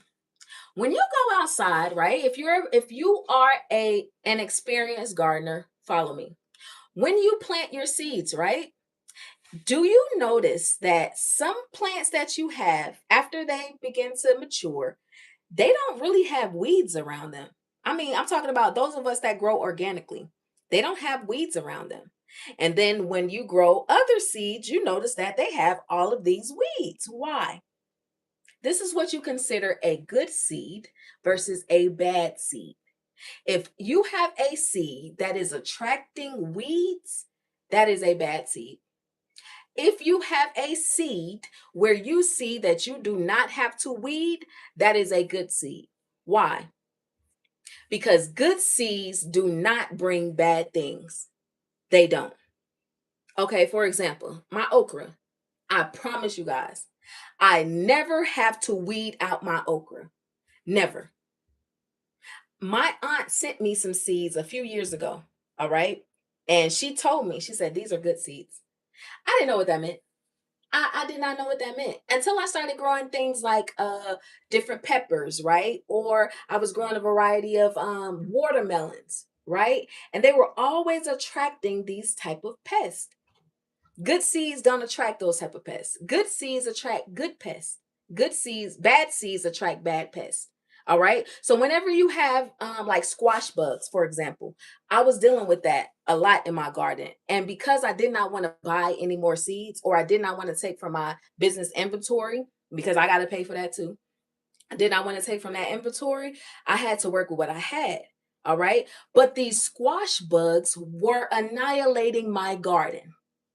When you go outside, right? If you are an experienced gardener, follow me. When you plant your seeds, right? Do you notice that some plants that you have after they begin to mature, they don't really have weeds around them? I mean, I'm talking about those of us that grow organically. They don't have weeds around them. And then when you grow other seeds, you notice that they have all of these weeds. Why? This is what you consider a good seed versus a bad seed. If you have a seed that is attracting weeds, that is a bad seed. If you have a seed where you see that you do not have to weed, that is a good seed. Why? Because good seeds do not bring bad things. They don't. Okay, for example, my okra. I promise you guys, I never have to weed out my okra. Never. My aunt sent me some seeds a few years ago. All right. And she told me, she said, these are good seeds. I didn't know what that meant. I did not know what that meant until I started growing things like different peppers, right? Or I was growing a variety of watermelons, right? And they were always attracting these type of pests. Good seeds don't attract those type of pests. Good seeds attract good pests. Bad seeds attract bad pests. All right. So whenever you have like squash bugs, for example, I was dealing with that a lot in my garden. And because I did not want to buy any more seeds or I did not want to take from my business inventory because I got to pay for that too. I did not want to take from that inventory. I had to work with what I had. All right. But these squash bugs were annihilating my garden.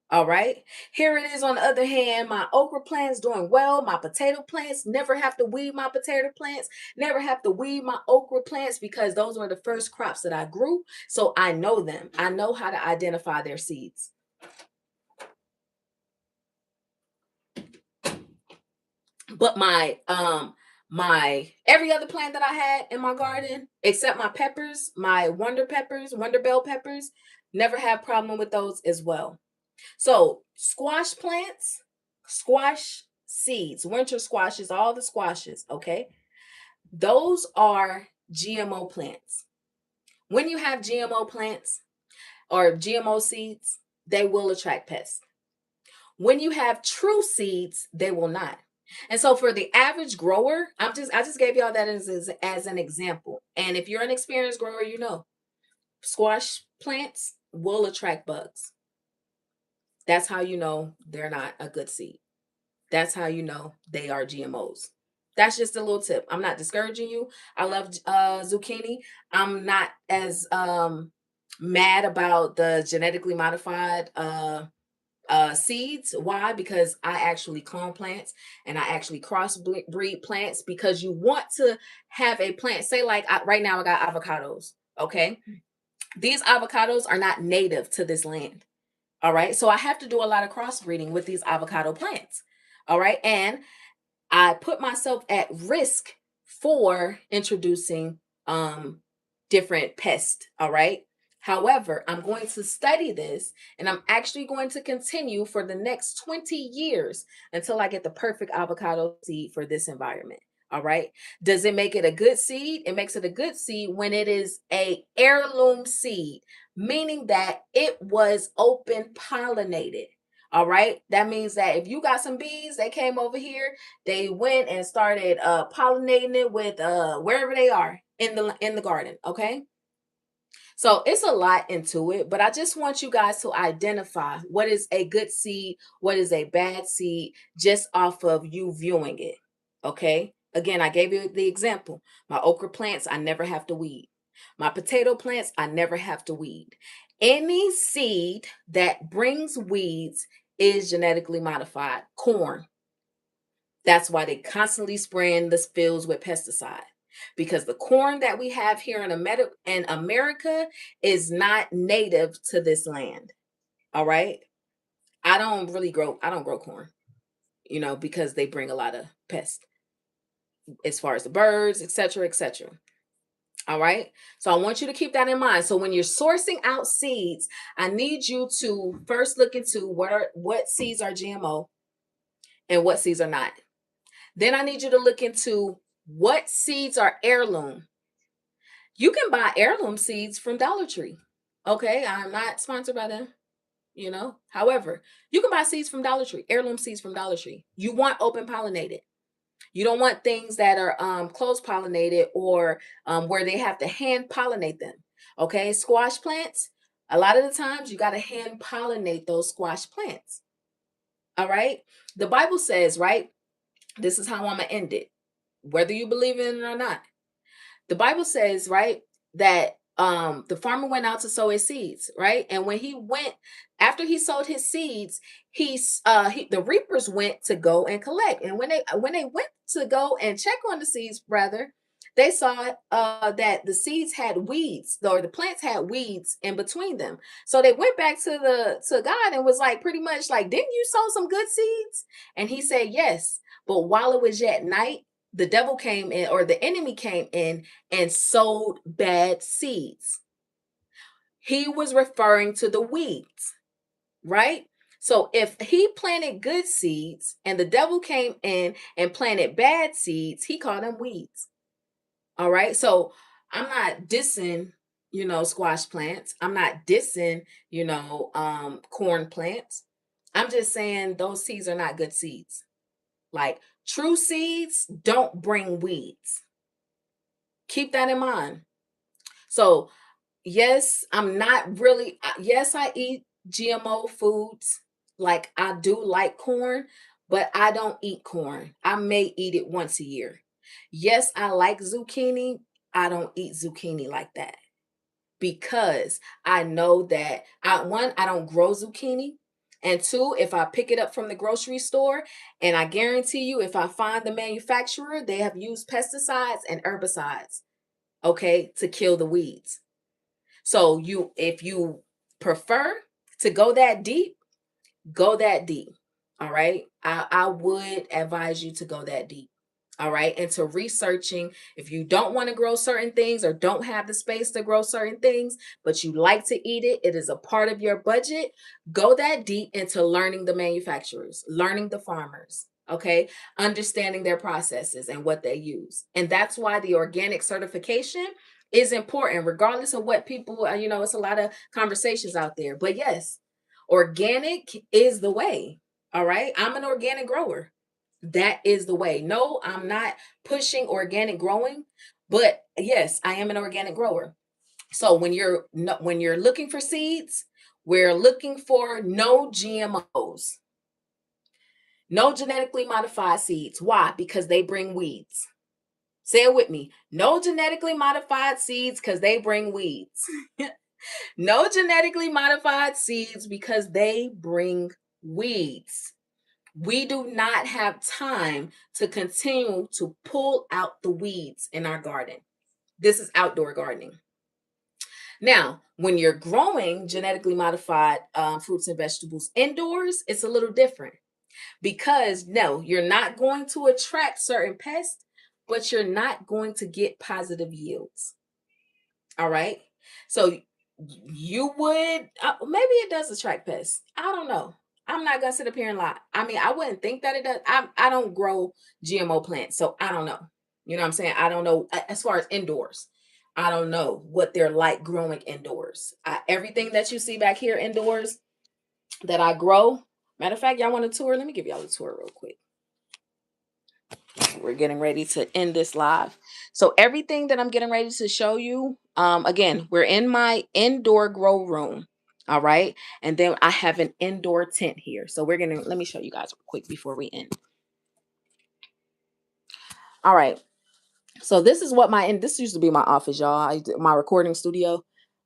All right. Here it is on the other hand, my okra plants doing well. My potato plants never have to weed my potato plants, never have to weed my okra plants because those were the first crops that I grew. So I know them. I know how to identify their seeds. But my every other plant that I had in my garden, except my peppers, my wonder bell peppers, never had problem with those as well. So squash plants, squash seeds, winter squashes, all the squashes, okay? Those are GMO plants. When you have GMO plants or GMO seeds, they will attract pests. When you have true seeds, they will not. And so for the average grower, I just gave y'all that as an example. And if you're an experienced grower, you know squash plants will attract bugs. That's how you know they're not a good seed. That's how you know they are GMOs. That's just a little tip. I'm not discouraging you. I love zucchini. I'm not as mad about the genetically modified seeds. Why? Because I actually clone plants and I actually breed plants, because you want to have a plant. Say like right now I got avocados. Okay, these avocados are not native to this land. All right, so I have to do a lot of crossbreeding with these avocado plants. All right, and I put myself at risk for introducing different pests. All right. However, I'm going to study this, and I'm actually going to continue for the next 20 years until I get the perfect avocado seed for this environment. All right. Does it make it a good seed? It makes it a good seed when it is a heirloom seed, meaning that it was open pollinated. All right. That means that if you got some bees, they came over here, they went and started pollinating it with wherever they are in the garden. Okay. So it's a lot into it, but I just want you guys to identify what is a good seed, what is a bad seed, just off of you viewing it. Okay. Again, I gave you the example. My okra plants, I never have to weed. My potato plants, I never have to weed. Any seed that brings weeds is genetically modified. Corn, that's why they constantly spraying the fields with pesticide, because the corn that we have here in America is not native to this land. All right. I don't grow corn, because they bring a lot of pests as far as the birds, etc., etc. All right. So I want you to keep that in mind. So when you're sourcing out seeds, I need you to first look into what seeds are GMO and what seeds are not. Then I need you to look into what seeds are heirloom. You can buy heirloom seeds from Dollar Tree. Okay, I'm not sponsored by them. However, you can buy seeds from Dollar Tree, heirloom seeds from Dollar Tree. You want open pollinated. You don't want things that are closed pollinated, or where they have to hand pollinate them. Okay, squash plants, a lot of the times you got to hand pollinate those squash plants. All right. The Bible says, right? This is how I'm going to end it, whether you believe in it or not. The Bible says, right, that the farmer went out to sow his seeds, right? And when he went, after he sowed his seeds, the reapers went to go and collect. And when they went to go and check on the seeds, brother, they saw that the seeds had weeds, or the plants had weeds in between them. So they went back to God and was like, pretty much like, didn't you sow some good seeds? And he said, yes. But while it was yet night, the devil came in, or the enemy came in and sowed bad seeds. He was referring to the weeds, right? So if he planted good seeds and the devil came in and planted bad seeds, he called them weeds. All right. So I'm not dissing, squash plants. I'm not dissing, corn plants. I'm just saying those seeds are not good seeds. Like, true seeds don't bring weeds. Keep that in mind. So, yes, I'm not really, yes, I eat GMO foods. Like, I do like corn, but I don't eat corn. I may eat it once a year. Yes, I like zucchini. I don't eat zucchini like that, because I know that I don't grow zucchini. And two, if I pick it up from the grocery store, and I guarantee you, if I find the manufacturer, they have used pesticides and herbicides, okay, to kill the weeds. So if you prefer to go that deep, go that deep. All right. I would advise you to go that deep. All right. And to researching, if you don't want to grow certain things or don't have the space to grow certain things, but you like to eat it, it is a part of your budget, go that deep into learning the manufacturers, learning the farmers. Okay. Understanding their processes and what they use. And that's why the organic certification is important, regardless of what people, it's a lot of conversations out there. But yes, organic is the way. All right. I'm an organic grower. That is the way. No, I'm not pushing organic growing, but yes, I am an organic grower. So when you're looking for seeds, we're looking for no GMOs, no genetically modified seeds. Why? Because they bring weeds. Say it with me. No genetically modified seeds, because they bring weeds. No genetically modified seeds because they bring weeds. We do not have time to continue to pull out the weeds in our garden. This is outdoor gardening. Now, when you're growing genetically modified fruits and vegetables indoors, it's a little different because no, you're not going to attract certain pests, but you're not going to get positive yields. All right. So you would maybe it does attract pests. I don't know. I'm not gonna sit up here and lie. I mean, I wouldn't think that it does. I don't grow GMO plants, so I don't know. You know what I'm saying? I don't know as far as indoors. I don't know what they're like growing indoors. Everything that you see back here indoors that I grow. Matter of fact, y'all want a tour? Let me give y'all a tour real quick. We're getting ready to end this live. So everything that I'm getting ready to show you, again, we're in my indoor grow room. All right. And then I have an indoor tent here. So let me show you guys real quick before we end. All right. So this is what this used to be my office, y'all. My recording studio.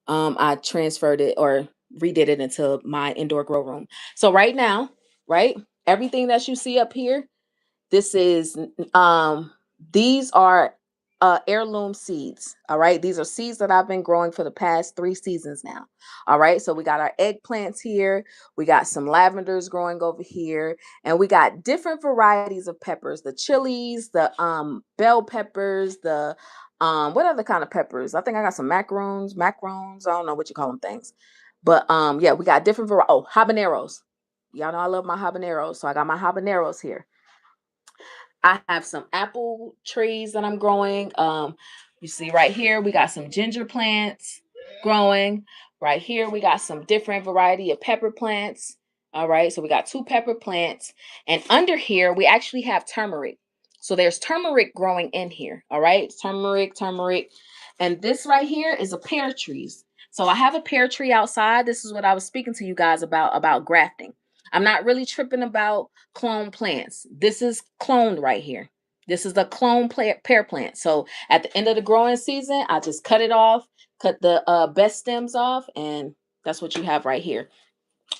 I transferred it or redid it into my indoor grow room. So right now, right, everything that you see up here, this is these are heirloom seeds. All right. These are seeds that I've been growing for the past 3 seasons now. All right. So we got our eggplants here. We got some lavenders growing over here. And we got different varieties of peppers, the chilies, the bell peppers, the what other kind of peppers? I think I got some macaroons. I don't know what you call them things. But yeah, we got different habaneros. Y'all know I love my habaneros. So I got my habaneros here. I have some apple trees that I'm growing. You see right here, we got some ginger plants growing. Right here, we got some different variety of pepper plants. All right, so we got 2 pepper plants. And under here, we actually have turmeric. So there's turmeric growing in here. All right, turmeric. And this right here is a pear trees. So I have a pear tree outside. This is what I was speaking to you guys about grafting. I'm not really tripping about clone plants. This is cloned right here. This is the clone pear plant. So at the end of the growing season, I just cut it off, cut the best stems off, and that's what you have right here.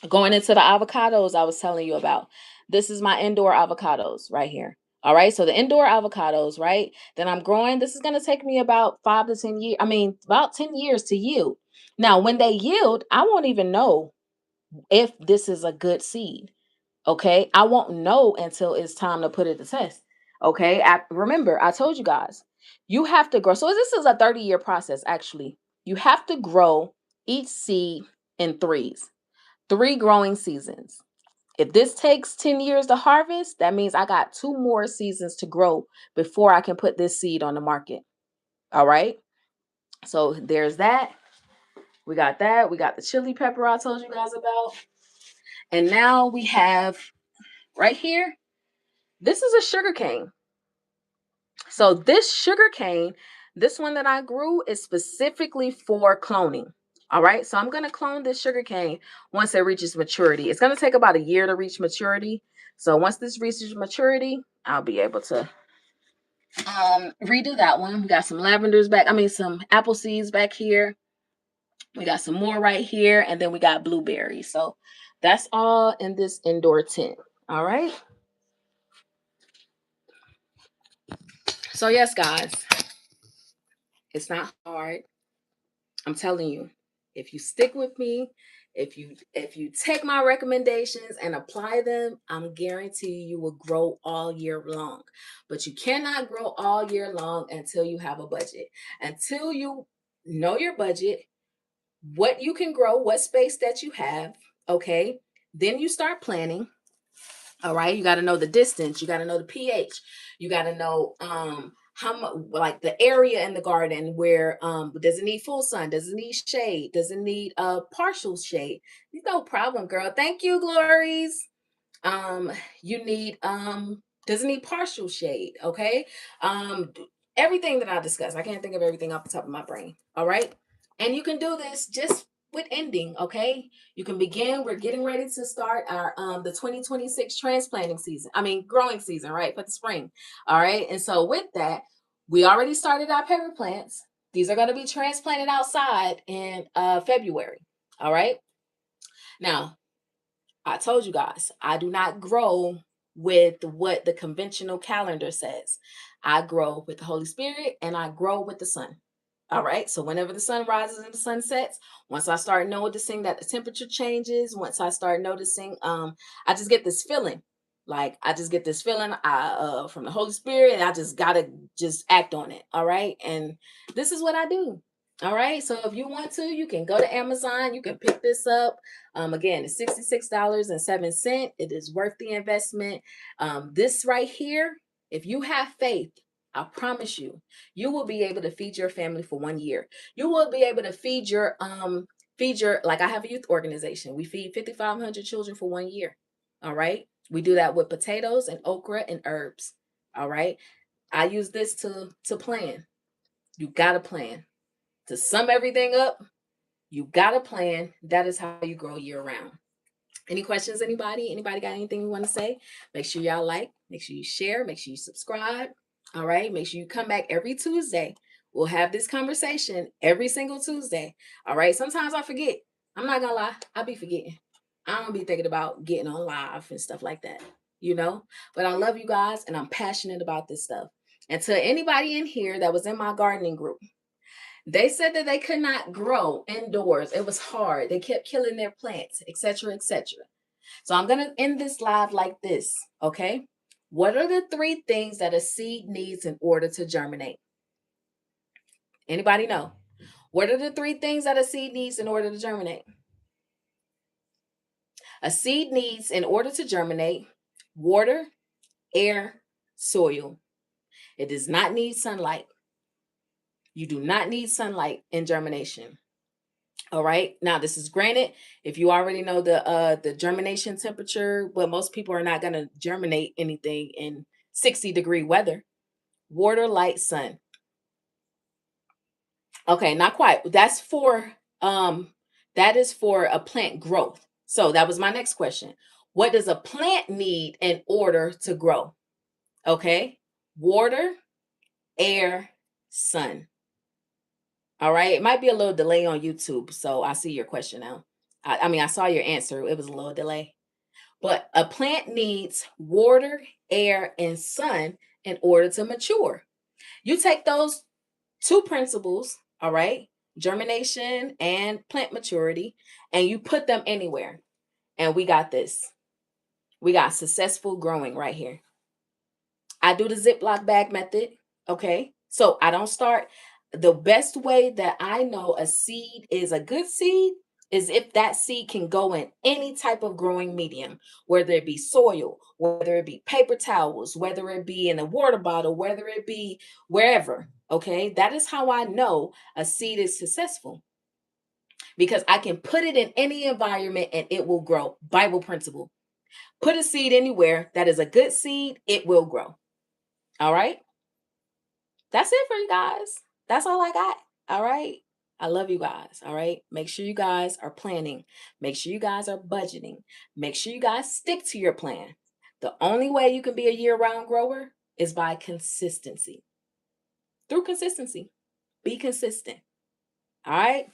Going into the avocados I was telling you about. This is my indoor avocados right here. All right. So the indoor avocados, right? Then I'm growing. This is going to take me about 5 to 10 years. I mean, about 10 years to yield. Now, when they yield, I won't even know if this is a good seed. Okay. I won't know until it's time to put it to test. Okay. Remember, I told you guys, you have to grow. So this is a 30-year process, actually. You have to grow each seed in threes, 3 growing seasons. If this takes 10 years to harvest, that means I got 2 more seasons to grow before I can put this seed on the market. All right. So there's that. We got that. We got the chili pepper I told you guys about. And now we have right here, this is a sugar cane. So this sugar cane, this one that I grew is specifically for cloning. All right. So I'm going to clone this sugar cane once it reaches maturity. It's going to take about a year to reach maturity. So once this reaches maturity, I'll be able to redo that one. We got some lavenders back. I mean, some apple seeds back here. We got some more right here. And then we got blueberries. So that's all in this indoor tent. All right. So yes, guys, it's not hard. I'm telling you, if you stick with me, if you take my recommendations and apply them, I'm guarantee you will grow all year long. But you cannot grow all year long until you have a budget. Until you know your budget, what you can grow, what space that you have, okay? Then you start planning. All right, you got to know the distance, you got to know the pH, you got to know how much, like the area in the garden where does it need full sun, does it need shade, does it need partial shade? No problem, girl. Thank you, Glories. You need does it need partial shade? Okay. Everything that I discussed, I can't think of everything off the top of my brain. All right. And you can do this just with ending. Okay. You can begin. We're getting ready to start our the 2026 transplanting season. I mean growing season, right? For the spring. All right. And so with that, we already started our pepper plants. These are going to be transplanted outside in February. All right. Now, I told you guys, I do not grow with what the conventional calendar says. I grow with the Holy Spirit and I grow with the sun. All right. So whenever the sun rises and the sun sets, once I start noticing that the temperature changes, once I start noticing, I just get this feeling. Like I just get this feeling from the Holy Spirit, and I just gotta just act on it. All right. And this is what I do. All right. So if you want to, you can go to Amazon, you can pick this up. Again, it's $66.07. It is worth the investment. This right here, if you have faith, I promise you, you will be able to feed your family for 1 year. You will be able to feed your like I have a youth organization. We feed 5,500 children for 1 year. All right. We do that with potatoes and okra and herbs. All right. I use this to plan. You got to plan. To sum everything up, you got a plan. That is how you grow year round. Any questions, anybody? Anybody got anything you want to say? Make sure y'all like, make sure you share, make sure you subscribe. All right. Make sure you come back every Tuesday. We'll have this conversation every single Tuesday. All right. Sometimes I forget. I'm not going to lie. I'll be forgetting. I don't be thinking about getting on live and stuff like that, But I love you guys and I'm passionate about this stuff. And to anybody in here that was in my gardening group, they said that they could not grow indoors. It was hard. They kept killing their plants, etc., etc. So I'm going to end this live like this, okay? What are the 3 things that a seed needs in order to germinate? Anybody know? What are the 3 things that a seed needs in order to germinate? A seed needs, in order to germinate, water, air, soil. It does not need sunlight. You do not need sunlight in germination. All right. Now, this is granted if you already know the germination temperature, but most people are not going to germinate anything in 60-degree weather. Water, light, sun. Okay, not quite. That is for a plant growth. So that was my next question. What does a plant need in order to grow? Okay. Water, air, sun. All right. It might be a little delay on YouTube. So I see your question now. I mean, I saw your answer. It was a little delay. But a plant needs water, air, and sun in order to mature. You take those 2 principles, all right, germination and plant maturity, and you put them anywhere. And we got this. We got successful growing right here. I do the Ziploc bag method. Okay. So I don't start. The best way that I know a seed is a good seed is if that seed can go in any type of growing medium, whether it be soil, whether it be paper towels, whether it be in a water bottle, whether it be wherever. Okay. That is how I know a seed is successful because I can put it in any environment and it will grow. Bible principle. Put a seed anywhere that is a good seed, it will grow. All right. That's it for you guys. That's all I got. All right. I love you guys. All right. Make sure you guys are planning. Make sure you guys are budgeting. Make sure you guys stick to your plan. The only way you can be a year round grower is by consistency. Through consistency. Be consistent. All right.